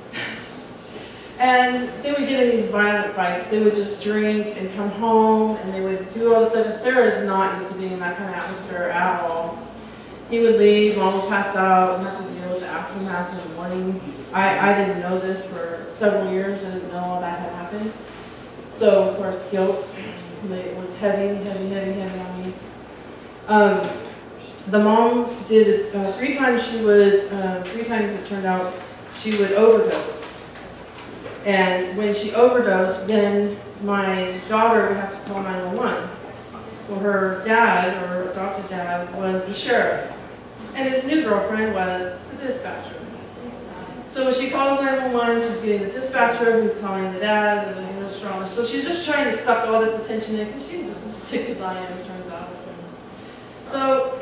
And they would get in these violent fights. They would just drink and come home, and they would do all this stuff. And Sarah is not used to being in that kind of atmosphere at all. He would leave, mom would pass out, and have to deal with the aftermath in the morning. I didn't know this for several years. I didn't know all that had happened. So, of course, guilt. It was heavy on me. The mom did, 3 times it turned out, she would overdose. And when she overdosed, then my daughter would have to call 911. Well, her dad, or adopted dad, was the sheriff. And his new girlfriend was the dispatcher. So when she calls 911, she's getting the dispatcher who's calling the dad, the strong. So she's just trying to suck all this attention in because she's just as sick as I am, it turns out. So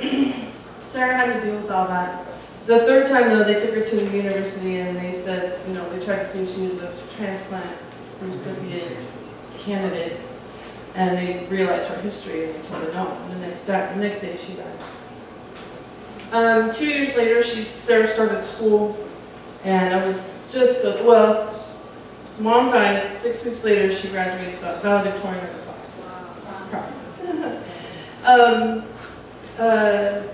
Sarah had to deal with all that. The 3rd time, though, they took her to the university and they said, you know, they tried to see if she was a transplant recipient candidate. And they realized her history and they told her no. And the next day she died. 2 years later, Sarah started school. And I was just, mom died. 6 weeks later, she graduates valedictorian of the class. Proud.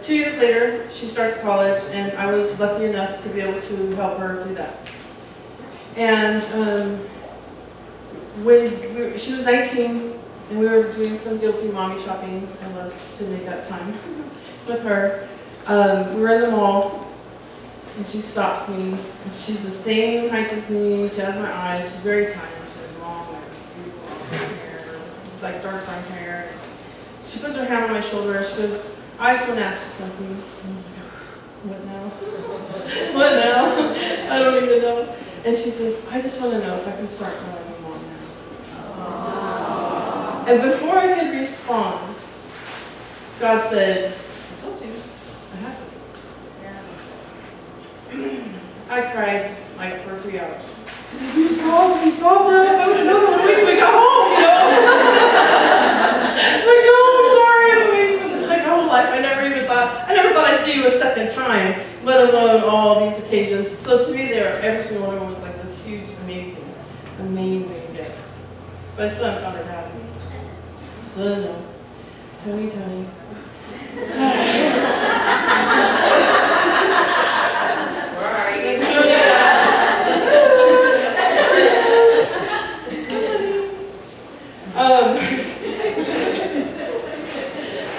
2 years later, she starts college, and I was lucky enough to be able to help her do that. And when she was 19, and we were doing some guilty mommy shopping, I love to make that time with her. We were in the mall, and she stops me, and she's the same height as me. She has my eyes. She's very tiny. She has long, beautiful hair, like dark brown hair. She puts her hand on my shoulder. She goes, I just want to ask you something. I was like, what now? What now? I don't even know. And she says, I just want to know if I can start calling you mom now. And before I could respond, God said, I told you, I have this. I cried like for 3 hours. She said, you stop that. I would know. Wait till we got home, you know? Like, no, I'm sorry. I've been waiting for this like my whole life. I never thought I'd see you a second time. let alone all these occasions. So to me, every single one of them was like this huge, amazing gift. But I still haven't found her dad. Still don't know. Tony. Where are you?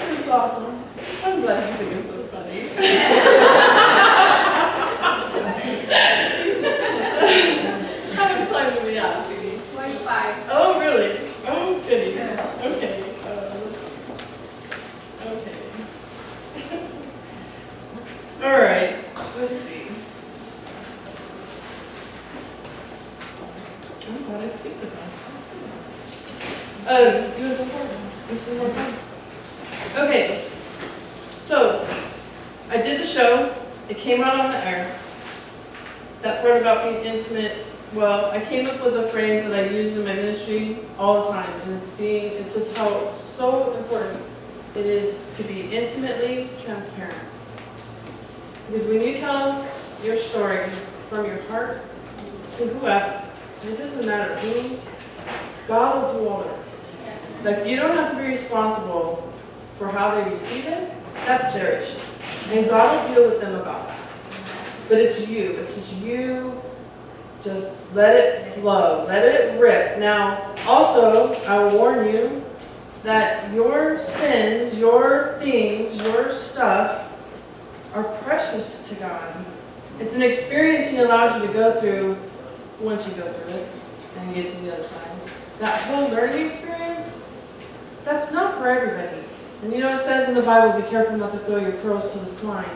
This is awesome. I'm glad you think it's so funny. How much time do we have, sweetie? 25. Oh, really? Oh, goody. Okay. Okay. All right. Let's see. I'm glad I skipped it last. You want to go forward? This is more fun. Okay. So, I did the show. It came out on the air. That part about being intimate, well, I came up with a phrase that I use in my ministry all the time, and it's just how so important it is to be intimately transparent. Because when you tell your story from your heart to whoever, and it doesn't matter who, God will do all the rest. Like, you don't have to be responsible for how they receive it. That's their issue. And God will deal with them about that. But it's you. It's just you. Just let it flow. Let it rip. Now, also, I will warn you that your sins, your things, your stuff are precious to God. It's an experience He allows you to go through once you go through it and you get to the other side. That whole learning experience, that's not for everybody. And you know it says in the Bible, be careful not to throw your pearls to the swine.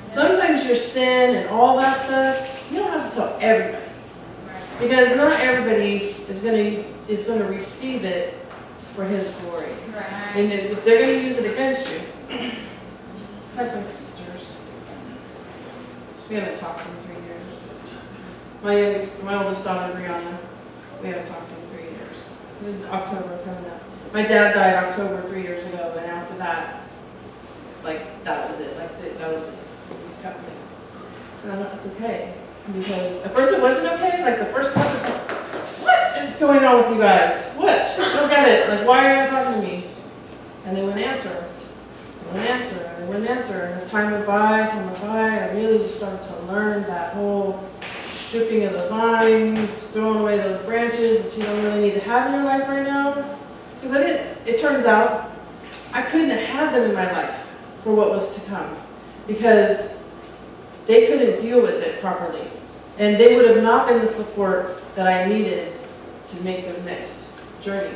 Sometimes your sin and all that stuff, you don't have to tell everybody. Because not everybody is going to receive it for His glory. And if they're going to use it against you, like my sisters. We haven't talked in 3 years. My oldest daughter, Brianna, we haven't talked in 3 years. October coming up. My dad died October 3 years ago, and after that, like, that was it. That was it. He cut me. And I know it's okay. Because at first it wasn't okay. Like, the first month was like, what is going on with you guys? What? I don't get it. Like, why are you not talking to me? And they wouldn't answer. They wouldn't answer. And they wouldn't answer. And as time went by, I really just started to learn that whole stripping of the vine, throwing away those branches that you don't really need to have in your life right now. Because it turns out, I couldn't have had them in my life for what was to come. Because they couldn't deal with it properly. And they would have not been the support that I needed to make the next journey.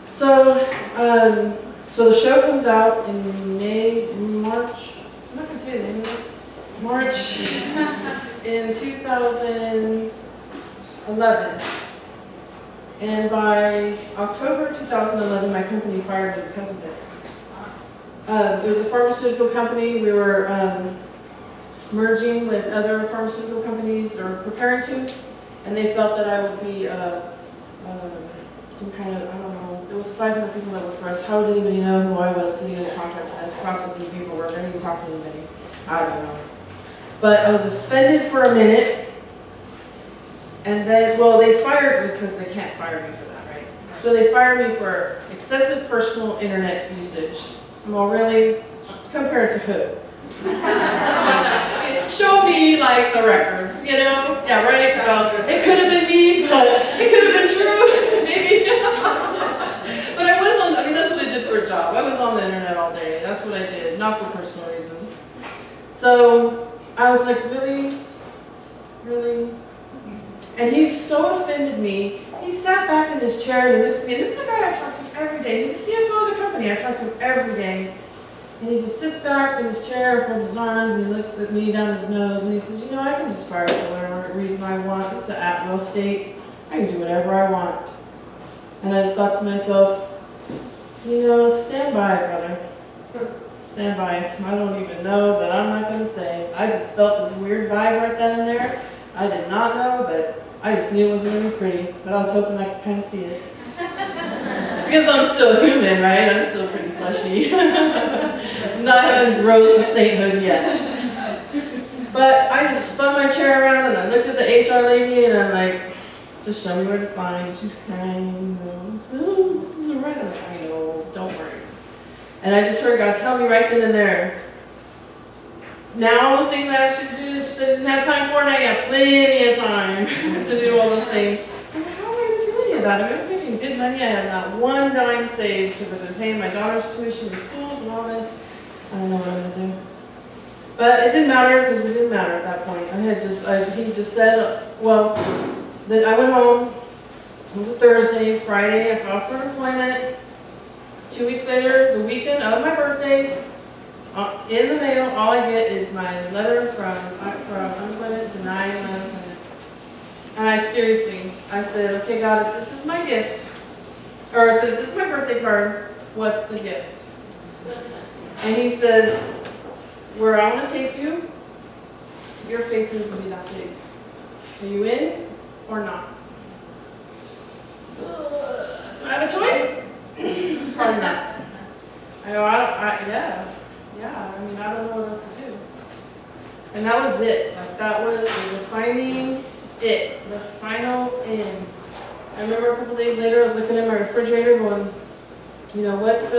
So the show comes out in March. I'm not going to tell you the name of it. March in 2011. And by October 2011, my company fired me because of it. It was a pharmaceutical company. We were merging with other pharmaceutical companies, or preparing to, and they felt that I would be some kind of, I don't know, there was 500 people that worked for us. How would anybody know who I was sitting in the contract as processing paperwork? I didn't even talk to anybody. I don't know. But I was offended for a minute, and then, well, they fired me because they can't fire me for that, right? So they fired me for excessive personal internet usage. Well, really? Compared to who? Show me, like, the records, you know? Yeah, right? Well, it could have been me, but it could have been true, maybe. But I was on, that's what I did for a job. I was on the internet all day. That's what I did, not for personal reasons. So I was like, really? Really? And he so offended me. He sat back in his chair and he looked at me. And this is the guy I talk to every day. He's the CFO of the company. I talk to him every day. And he just sits back in his chair, folds his arms, and he looks at me down his nose, and he says, you know, I can just fire for whatever reason I want. It's an at-will state. I can do whatever I want. And I just thought to myself, you know, stand by, brother. Stand by. I don't even know, but I'm not going to say. I just felt this weird vibe right then and there. I did not know, but I just knew it wasn't going to be pretty. But I was hoping I could kind of see it. Because I'm still human, right? I'm still pretty fleshy. Not rose to sainthood yet. But I just spun my chair around and I looked at the HR lady and I'm like, just show me where to find. She's crying, you know. Oh, this isn't right. I'm like, I know, don't worry. And I just heard God tell me right then and there. Now all those things I asked you to do, she said, didn't have time for it. Now you have plenty of time to do all those things. I'm like, how am I going to do any of that? I mean, I was making good money. I had not one dime saved because I've been paying my daughter's tuition in schools and all this. I don't know what I'm going to do. But it didn't matter because it didn't matter at that point. He just said, well, that I went home. It was a Thursday. Friday, I filed for employment. 2 weeks later, the weekend of my birthday, in the mail, all I get is my letter from unemployment, denying my unemployment. And I said, okay, God, if this is my gift, or I said, if this is my birthday card, what's the gift? And he says, where I want to take you, your faith needs to be that big. Are you in or not? Do I have a choice? Probably not. I go, yeah. I mean, I don't know what else to do. And that was it. Like, that was the defining it, the final end. I remember a couple days later, I was looking at my refrigerator going, you know, what's,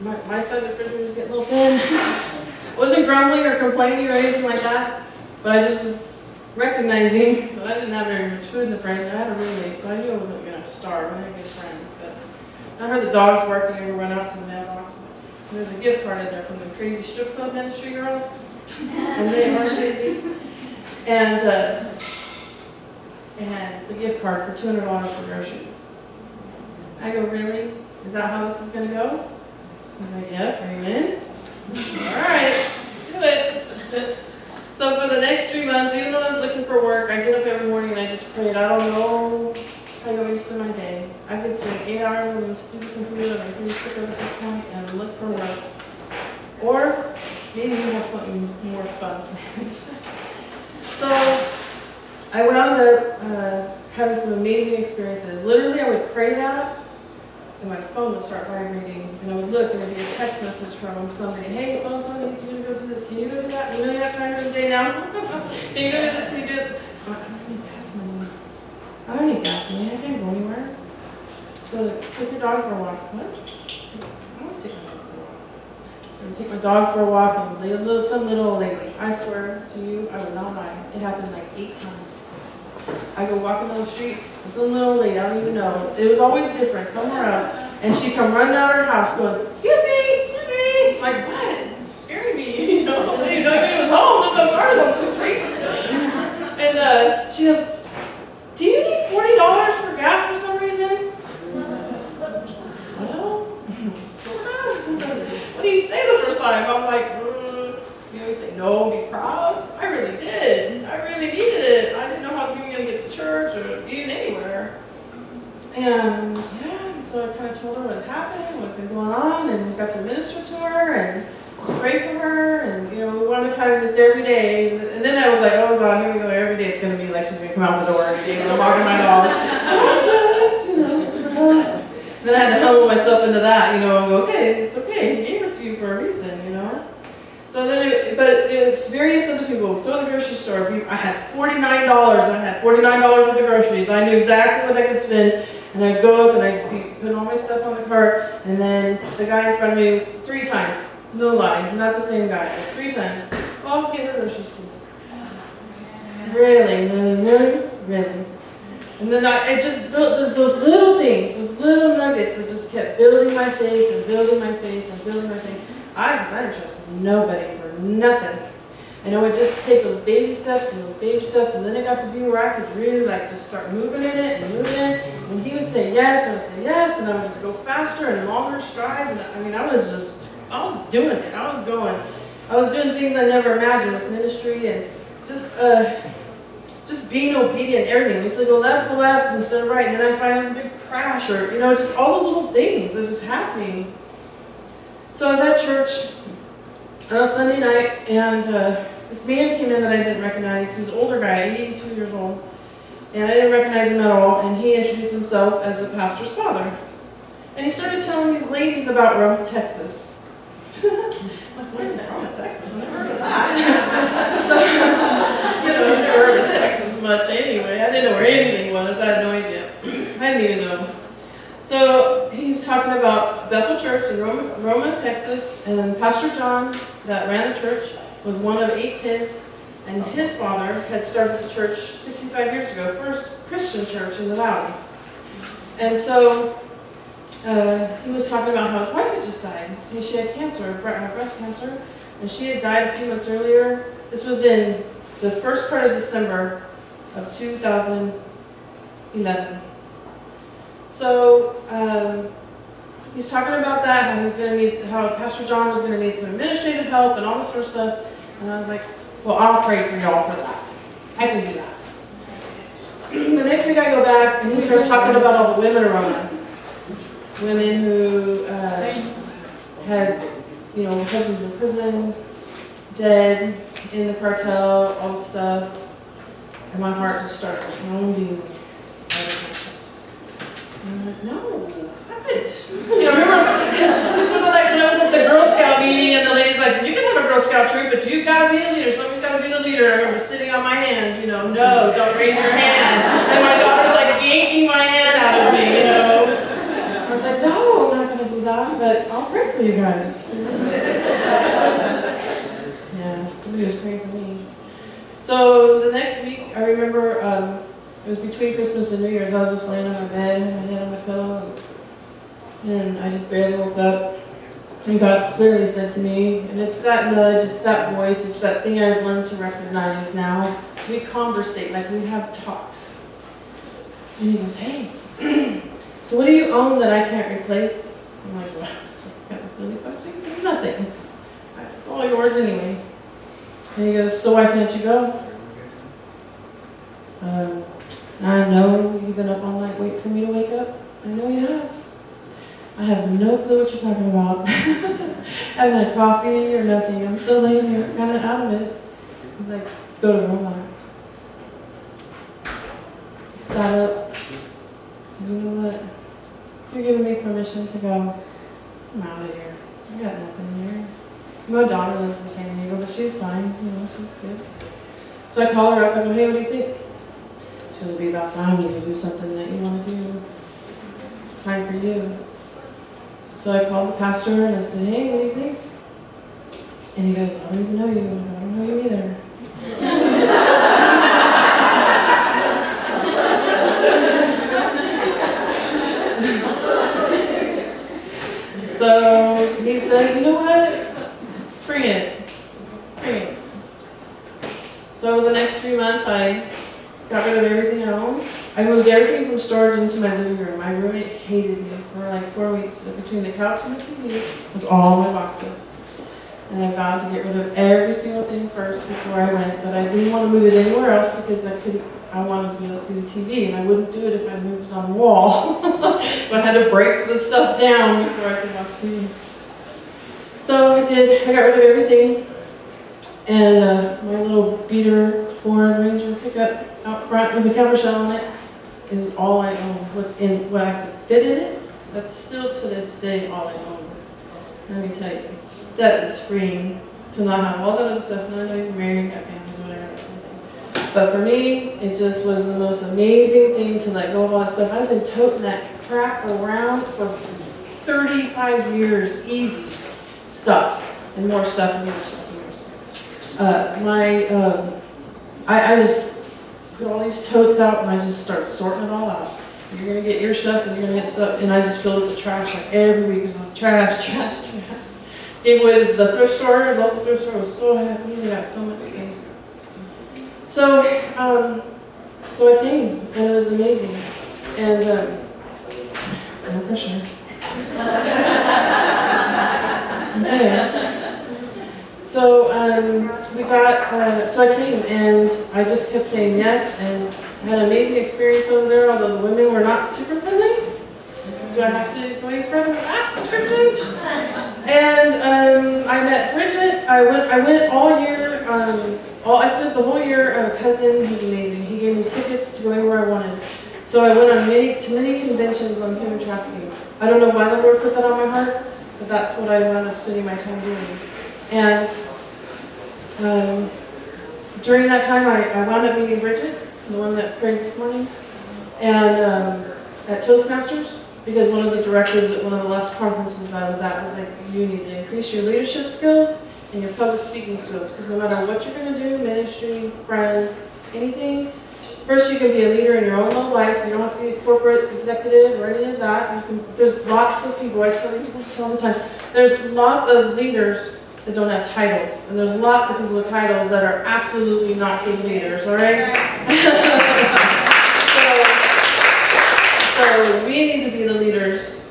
my side of the refrigerator is getting a little thin. I wasn't grumbling or complaining or anything like that, but I just was recognizing that I didn't have very much food in the fridge. I had a roommate, so I knew I wasn't going to starve. I had good friends, but I heard the dogs barking and we run out to the mailbox. And there's a gift card in there from the crazy strip club ministry girls, and they are crazy. And it's a gift card for $200 for groceries. I go, really? Is that how this is going to go? He's like, yep, are you in? All right, let's do it. So for the next 3 months, even though I was looking for work, I get up every morning and I just prayed, I don't know how I'm going to spend my day. I could spend 8 hours on the stupid computer, and I'm pretty sick of it at this point, and look for work. Or maybe you have something more fun. So I wound up having some amazing experiences. Literally, I would pray that, and my phone would start vibrating, and I would look, and there'd be a text message from somebody, hey, so-and-so needs you to go do this. Can you go do that? You know you have time for the day now? Can you go do this? Can you do it? I don't need gas money. I don't need gas money. I can't go anywhere. So take your dog for a walk. What? I always take my dog for a walk. So I take my dog for a walk, and some little old lady. I swear to you, I would not lie. It happened like 8 times. I go walking down the street, and some little lady, I don't even know. It was always different, somewhere else. And she'd come running out of her house going, excuse me. Like, what? Scaring me, you know? I didn't know he was home. There's no cars on the street. And she goes, do you need $40 for gas for some reason? Well, what do you say the first time? I'm like, you know, you say, no, be proud. I really did. I really needed it. I didn't know how we were going to get to church or even anywhere. And yeah, so I kind of told her what had happened, what had been going on, and got to minister to her and just pray for her. And, you know, we wound up having this every day. And then I was like, oh God, here we go. Every day it's going to be like she's going to come out the door every day when I'm walking my dog. Oh, Janice, you know. Then I had to humble myself into that, you know, and go, okay, it's okay. He gave it to you for a reason, you know. So then, but it's various other people. Go to the grocery store. I had $49, and I had $49 worth of groceries. I knew exactly what I could spend, and I'd go up and I'd be putting all my stuff on the cart, and then the guy in front of me 3 times. No lie, not the same guy, but 3 times. Well, I'll get her groceries too. Really. And then it just built those little things, those little nuggets that just kept building my faith and building my faith and building my faith. I didn't trust nobody for nothing. And I would just take those baby steps, and then it got to be where I could really like just start moving in it and moving in it. And he would say yes, I would say yes, and I would just go faster and longer strides. And I mean, I was doing it. I was doing things I never imagined with ministry and just being obedient and everything. We used to go left instead of right, and then I find it was a big crash, or, you know, just all those little things that just happening. So I was at church on a Sunday night, and this man came in that I didn't recognize. He was an older guy, 82 years old, and I didn't recognize him at all, and he introduced himself as the pastor's father. And he started telling these ladies about Rome, Texas. Where's Roma, Texas? I've never heard of that. So, I've never heard of Texas much anyway. I didn't know where anything was. I had no idea. I didn't even know. So he's talking about Bethel Church in Roma, Texas, and Pastor John that ran the church was one of 8 kids, and his father had started the church 65 years ago, first Christian church in the valley. And so he was talking about how his wife had just died. She had cancer, breast cancer, and she had died a few months earlier. This was in the first part of December of 2011. So he's talking about that, how Pastor John was going to need some administrative help and all this sort of stuff. And I was like, well, I'll pray for y'all for that. I can do that. The next week I go back and he starts talking about all the women around him. Women who had, husbands in prison, dead, in the cartel, all this stuff. And my heart just started pounding. And I'm like, no, stop it. Remember, this is like when I was at the Girl Scout meeting and the lady's like, you can have a Girl Scout troop, but you've got to be a leader. Somebody's got to be the leader. I remember sitting on my hands, no, don't raise your hand. And my daughter's like yanking my hand out of me, I was like, no, I'm not going to do that, but I'll pray for you guys. Yeah, somebody was praying for me. So the next week, I remember, it was between Christmas and New Year's. I was just laying on my bed, had my head on my pillow, and I just barely woke up. And God clearly said to me, and it's that nudge, it's that voice, it's that thing I've learned to recognize now. We conversate, like we have talks. And he goes, hey, so what do you own that I can't replace? I'm like, well, that's kind of a silly question. It's nothing. It's all yours anyway. And he goes, so why can't you go? I know you've been up all night waiting for me to wake up. I know you have. I have no clue what you're talking about. I haven't had coffee or nothing. I'm still laying here, kind of out of it. He's like, go to Roma. He sat up. I said, you know what? If you're giving me permission to go, I'm out of here. I got nothing here. My daughter lives in San Diego, but she's fine. She's good. So I call her up. I go, hey, what do you think? It'll be about time you do something that you want to do. Time for you. So I called the pastor and I said, hey, what do you think? And he goes, I don't even know you. I don't know you either. So he said, you know what? Bring it. So the next 3 months I got rid of everything I owned. I moved everything from storage into my living room. My roommate hated me for like 4 weeks. Between the couch and the TV was all my boxes. And I vowed to get rid of every single thing first before I went, but I didn't want to move it anywhere else because I wanted to be able to see the TV, and I wouldn't do it if I moved it on the wall. So I had to break the stuff down before I could watch TV. So I did. I got rid of everything. And my little beater Ford Ranger pickup out front with a cover shell on it is all I own. What I could fit in it, that's still to this day all I own. Let me tell you, that is freeing to not have all that other stuff. And I know you're married, got families, whatever, that sort of thing. But for me, it just was the most amazing thing to let go of all that stuff. I've been toting that crap around for 35 years, easy stuff, and more stuff, and more stuff. I just put all these totes out and I just start sorting it all out. You're gonna get your stuff and you're gonna get stuff, and I just filled up the trash like every week. It was like trash. It was the thrift store, local thrift store was so happy. They got so much things. So I came and it was amazing. And no pressure. Okay. So so I came and I just kept saying yes, and I had an amazing experience over there, although the women were not super friendly. Do I have to go any further with that description? And I met Bridget. I went all year. I spent the whole year at a cousin who's amazing. He gave me tickets to go anywhere I wanted. So I went on many conventions on human trafficking. I don't know why the Lord put that on my heart, but that's what I wound up spending my time doing. And during that time, I wound up meeting Bridget, the one that prayed this morning, and at Toastmasters, because one of the directors at one of the last conferences I was at was like, you need to increase your leadership skills and your public speaking skills, because no matter what you're going to do, ministry, friends, anything, first you can be a leader in your own little life. You don't have to be a corporate executive or any of that. There's lots of people, I tell people all the time, there's lots of leaders that don't have titles, and there's lots of people with titles that are absolutely not being leaders, all right? So we need to be the leaders.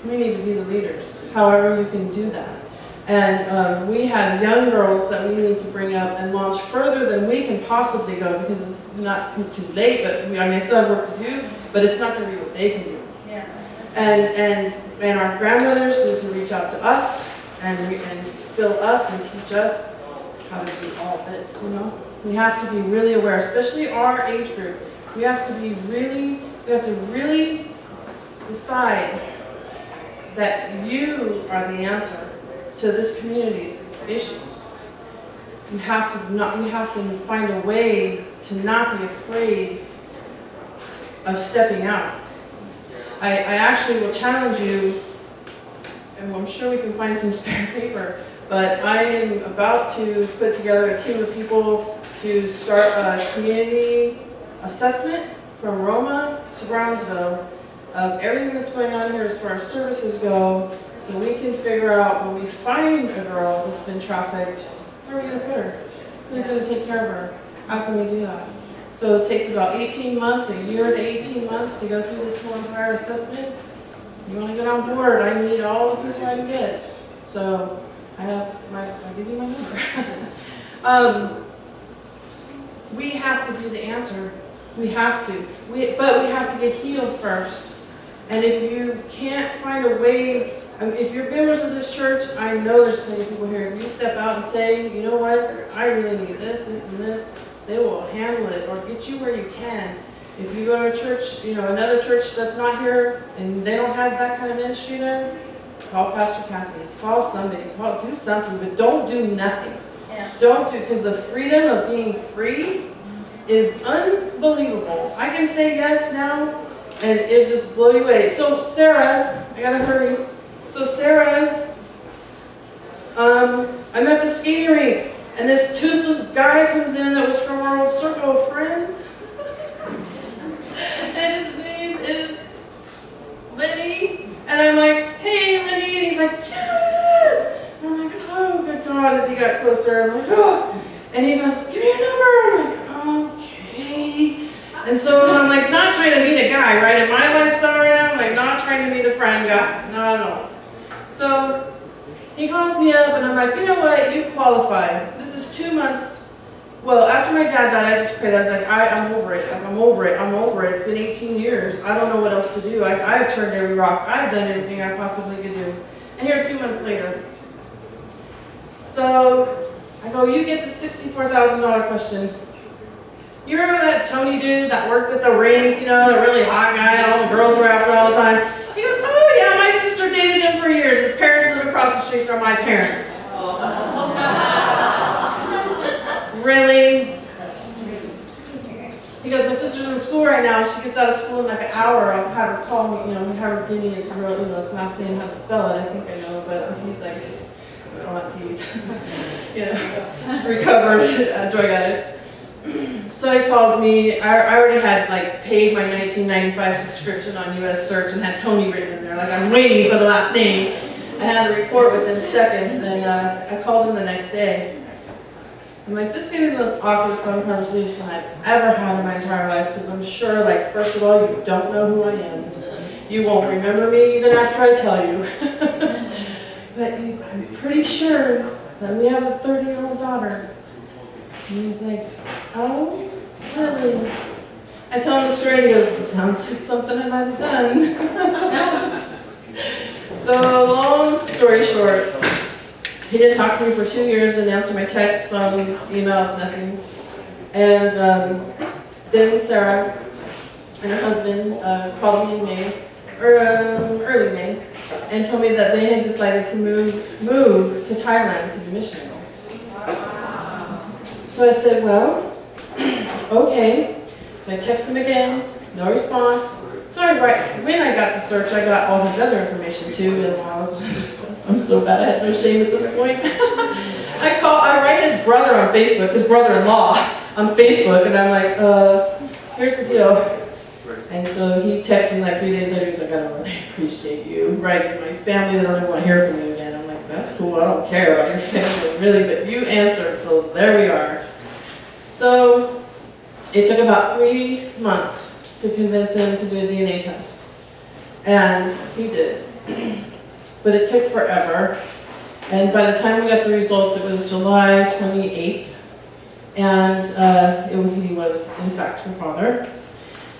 We need to be the leaders, however you can do that. And we have young girls that we need to bring up and launch further than we can possibly go, because it's not too late, but I mean, I still have work to do, but it's not going to be what they can do. Yeah. And our grandmothers need to reach out to us and fill us and teach us how to do all this, you know? We have to be really aware, especially our age group. We have to really decide that you are the answer to this community's issues. You have to find a way to not be afraid of stepping out. I actually will challenge you, and I'm sure we can find some spare paper, but I am about to put together a team of people to start a community assessment from Roma to Brownsville of everything that's going on here as far as services go, so we can figure out when we find a girl that's been trafficked, where are we going to put her? Who's going to take care of her? How can we do that? So it takes about 18 months, a year to 18 months to go through this whole entire assessment. You want to get on board, I need all the people I can get. So I'll give you my number. We have to be the answer. We have to. But we have to get healed first. And if you can't find a way, if you're members of this church, I know there's plenty of people here. If you step out and say, you know what, I really need this, this, and this, they will handle it or get you where you can. If you go to a church, another church that's not here and they don't have that kind of ministry there, call Pastor Kathy, call somebody, do something, but don't do nothing. Yeah. Don't do, because the freedom of being free is unbelievable. I can say yes now and it just blow you away. So Sarah, I gotta hurry. So Sarah, I'm at the skating rink and this toothless guy comes in that was from our old circle of friends. And his name is Lenny. And I'm like, hey Lenny, and he's like, Janice! And I'm like, oh good God, as he got closer, I'm like, oh. And he goes, give me your number. I'm like, okay. And so I'm like, not trying to meet a guy, right? In my lifestyle right now, I'm like, not trying to meet a friend guy, not at all. So he calls me up and I'm like, you know what, you qualify. This is 2 months. Well, after my dad died, I just prayed. I was like, I'm over it. I'm over it. It's been 18 years. I don't know what else to do. I've turned every rock. I've done everything I possibly could do. And here 2 months later. So I go, you get the $64,000 question. You remember that Tony dude that worked at the rink, the really hot guy that all the girls were out with all the time? He goes, oh yeah, my sister dated him for years. His parents live across the street from my parents. Really? He goes, my sister's in school right now. She gets out of school in like an hour. I'll have her call me, have her give me his real, his last name, how to spell it. I think I know, but he's like, I don't have teeth. He's recovered, a drug addict. So he calls me. I already had paid my 1995 subscription on US Search and had Tony written in there. Like I was waiting for the last name. I had the report within seconds, and I called him the next day. I'm like, this is going to be the most awkward phone conversation I've ever had in my entire life, because I'm sure, first of all, you don't know who I am. You won't remember me even after I tell you. But I'm pretty sure that we have a 30-year-old daughter. And he's like, oh, really? I tell him the story, and he goes, it sounds like something I might have done. So, long story short, he didn't talk to me for 2 years, didn't answer my texts, phone, emails, nothing. And then Sarah and her husband called me in May, or early May, and told me that they had decided to move to Thailand to be missionaries. So I said, well, okay. So I texted him again, no response. So when I got the search, I got all his other information too, and I was like, I'm so bad, I had no shame at this point. I write his brother on Facebook, his brother-in-law on Facebook, and I'm like, here's the deal. And so he texted me like 3 days later, he's like, I don't really appreciate you writing my family, they don't even want to hear from you again. I'm like, that's cool, I don't care about your family, really, but you answered, so there we are. So it took about 3 months to convince him to do a DNA test. And he did. But it took forever. And by the time we got the results, it was July 28th. And he was, in fact, her father.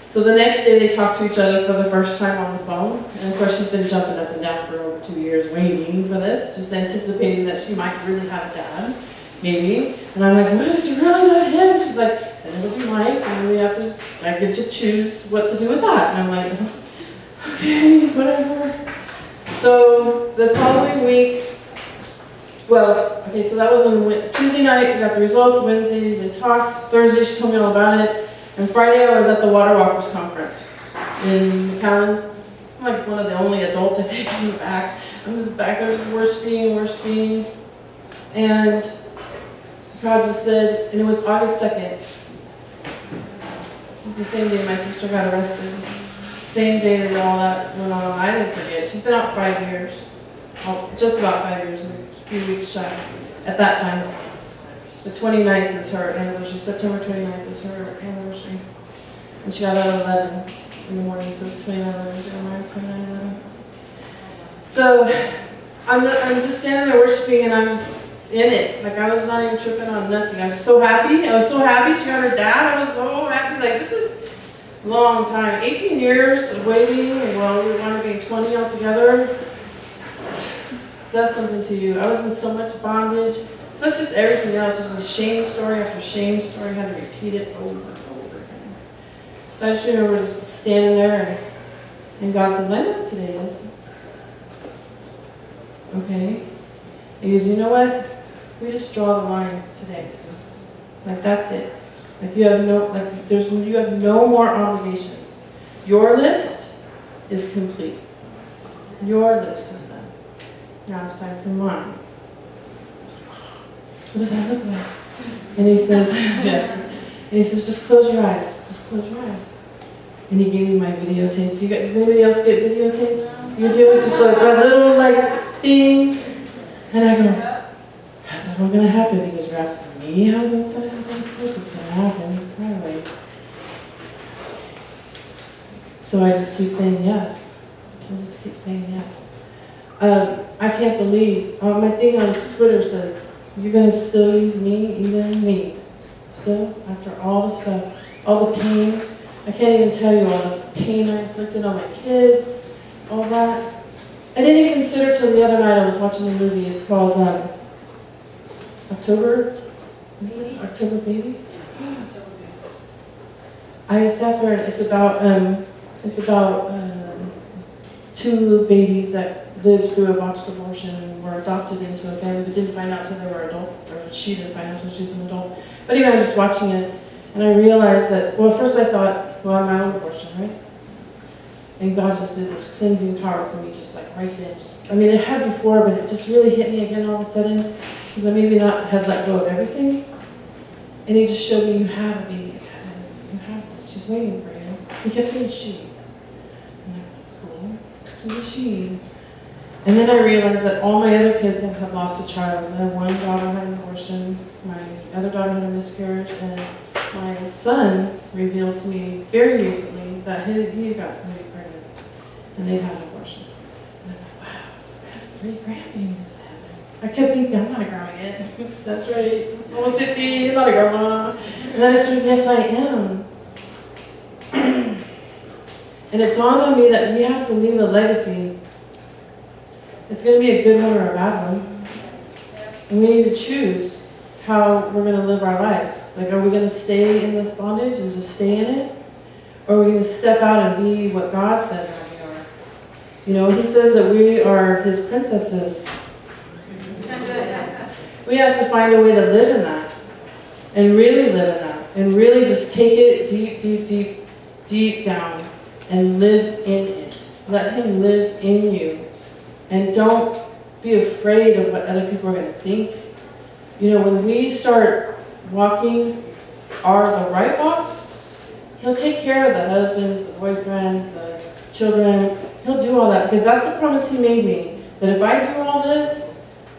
So the next day they talked to each other for the first time on the phone. And of course she's been jumping up and down for over 2 years waiting for this, just anticipating that she might really have a dad, maybe. And I'm like, what if it's really not him? She's like, then it'll be Mike, and then I get to choose what to do with that. And I'm like, okay, whatever. So the following week, so that was on Tuesday night, we got the results. Wednesday they talked. Thursday she told me all about it. And Friday I was at the Water Walkers Conference in McAllen. I'm like one of the only adults I think in the back. I'm just back there just worshiping. And God just said, and it was August 2nd. It was the same day my sister got arrested. Same day that all that went on. I didn't forget. She's been out 5 years. Just about 5 years, and a few weeks shy at that time. The 29th is her anniversary. September 29th is her anniversary. And she got out at 11 in the morning, so it's 29/11. So I'm just standing there worshiping, and I'm just in it. Like I was not even tripping on nothing. I was so happy. I was so happy she got her dad. I was so happy. Like this is a long time. 18 years of waiting, and well, we wound up being 20 altogether. Does something to you. I was in so much bondage. Plus just everything else. There's a shame story after shame story. I had to repeat it over and over again. So I just remember just standing there, and God says, I know what today is. Okay? He goes, you know what? We just draw the line today. Like that's it. Like you have no more obligations. Your list is complete. Your list is done. Now it's time for mine. What does that look like? And he says, yeah. And he says, just close your eyes. Just close your eyes. And he gave me my videotape. Does anybody else get videotapes? You do? Just like a little thing. And I go, how's that all going to happen? He goes, you're asking me how's that going to happen? Of course it's going to happen. Probably. So I just keep saying yes. I just keep saying yes. I can't believe, my thing on Twitter says, you're going to still use me, even me. Still, after all the stuff, all the pain. I can't even tell you all the pain I inflicted on my kids, all that. I didn't even consider till the other night I was watching a movie. It's called October Baby? I sat there and it's about 2 babies that lived through a botched abortion and were adopted into a family but didn't find out till they were adults, or she didn't find out till she was an adult. But anyway, I'm just watching it and I realized that, well, first I thought, well, my own abortion, right? And God just did this cleansing power for me just like right then. It had before, but it just really hit me again all of a sudden because I maybe not had let go of everything. And he just showed me, you have a baby in heaven. You have one. She's waiting for you. He kept saying she. And I was cool. She's a she. And then I realized that all my other kids had lost a child. My one daughter had an abortion, my other daughter had a miscarriage, and my son revealed to me very recently that he got somebody pregnant, and they'd had an abortion. And I'm like, wow, I have 3 grandbabies in heaven. I kept thinking, I'm not a grandma yet. That's right, almost 50, I'm not a grandma. And then I said, yes, I am. And it dawned on me that we have to leave a legacy. It's going to be a good one or a bad one. And we need to choose how we're going to live our lives. Like, are we going to stay in this bondage and just stay in it? Or are we going to step out and be what God said how we are? You know, he says that we are his princesses. We have to find a way to live in that, and really live in that, and really just take it deep, deep, deep, deep down, and live in it. Let him live in you. And don't be afraid of what other people are going to think. You know, when we start walking the right walk, he'll take care of the husbands, the boyfriends, the children. He'll do all that, because that's the promise he made me. That if I do all this,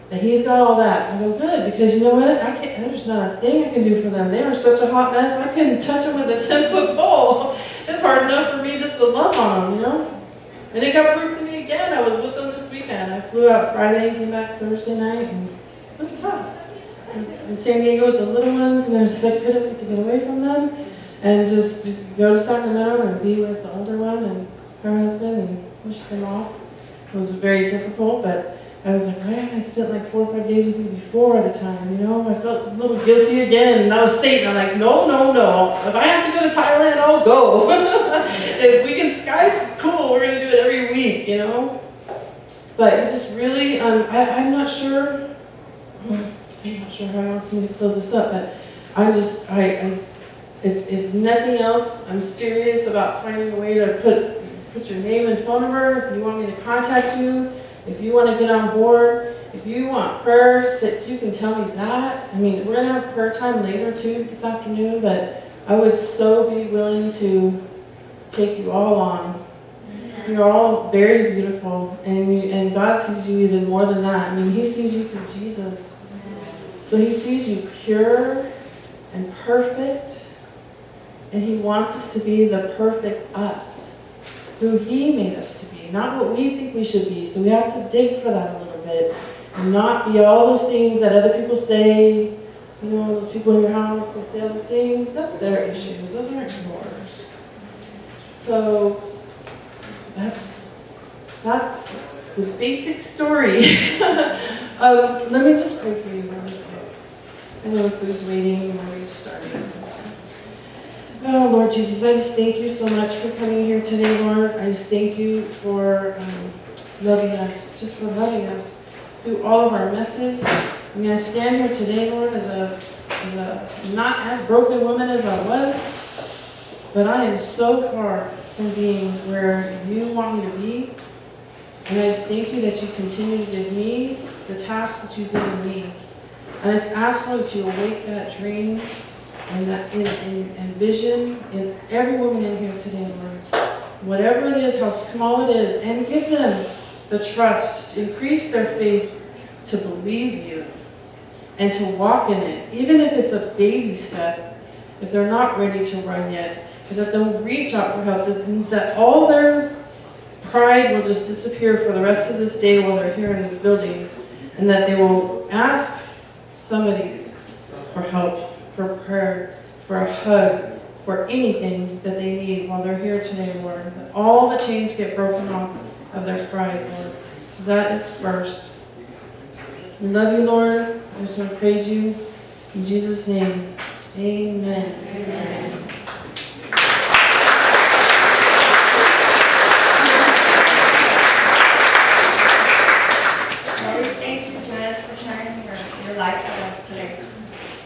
that he's got all that. I go, good, because you know what? There's not a thing I can do for them. They are such a hot mess. I couldn't touch them with a 10-foot pole. It's hard enough for me just to love on them, you know? And it got proved to me again. I was with them this weekend. I flew out Friday, came back Thursday night, and it was tough. I was in San Diego with the little ones, and I was so couldn't wait to get away from them and just go to Sacramento and be with the older one and her husband and push them off. It was very difficult, but I was like, right, I spent like 4 or 5 days with you before at a time, you know? I felt a little guilty again, and that was Satan. I'm like, no, no, no. If I have to go to Thailand, I'll go. If we can Skype, cool, we're going to do it every week, you know? But you just really, I'm not sure how he wants me to close this up, but if nothing else, I'm serious about finding a way to put your name and phone number. If you want me to contact you, if you want to get on board, if you want prayers, that you can tell me that. I mean, we're going to have prayer time later too this afternoon, but I would so be willing to take you all on. You're all very beautiful, and God sees you even more than that. I mean, he sees you through Jesus. So he sees you pure and perfect, and he wants us to be the perfect us, who he made us to be, not what we think we should be. So we have to dig for that a little bit, and not be all those things that other people say. You know, those people in your house, they say all those things. That's their issues. Those aren't yours. So that's the basic story. Let me just pray for you really quick. I know the food's waiting and we're starting. Oh, Lord Jesus, I just thank you so much for coming here today, Lord. I just thank you for loving us, just for loving us through all of our messes. I mean, I stand here today, Lord, as a not as broken woman as I was, but I am so far from being where you want me to be. And I just thank you that you continue to give me the tasks that you've given me. And I just ask, Lord, that you awake that dream and that and vision in every woman in here today, Lord. Whatever it is, how small it is, and give them the trust, to increase their faith to believe you and to walk in it. Even if it's a baby step, if they're not ready to run yet, that they'll reach out for help, that all their pride will just disappear for the rest of this day while they're here in this building, and that they will ask somebody for help, for prayer, for a hug, for anything that they need while they're here today, Lord. That all the chains get broken off of their pride, Lord. Because that is first. We love you, Lord. I just want to praise you. In Jesus' name, amen. Amen. Thank you, Janice, for sharing your life with us today.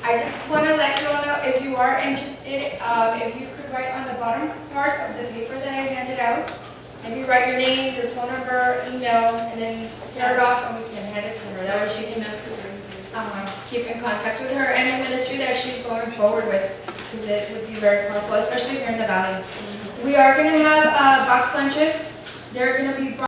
I just want to let you all know, if you are interested, if you could write on the bottom part of the paper that I handed out, maybe write your name, your phone number, email, and then tear it off and we can hand it to her. That way she can keep in contact with her and the ministry that she's going forward with, because it would be very powerful, especially here in the Valley. We are going to have box lunches. They're going to be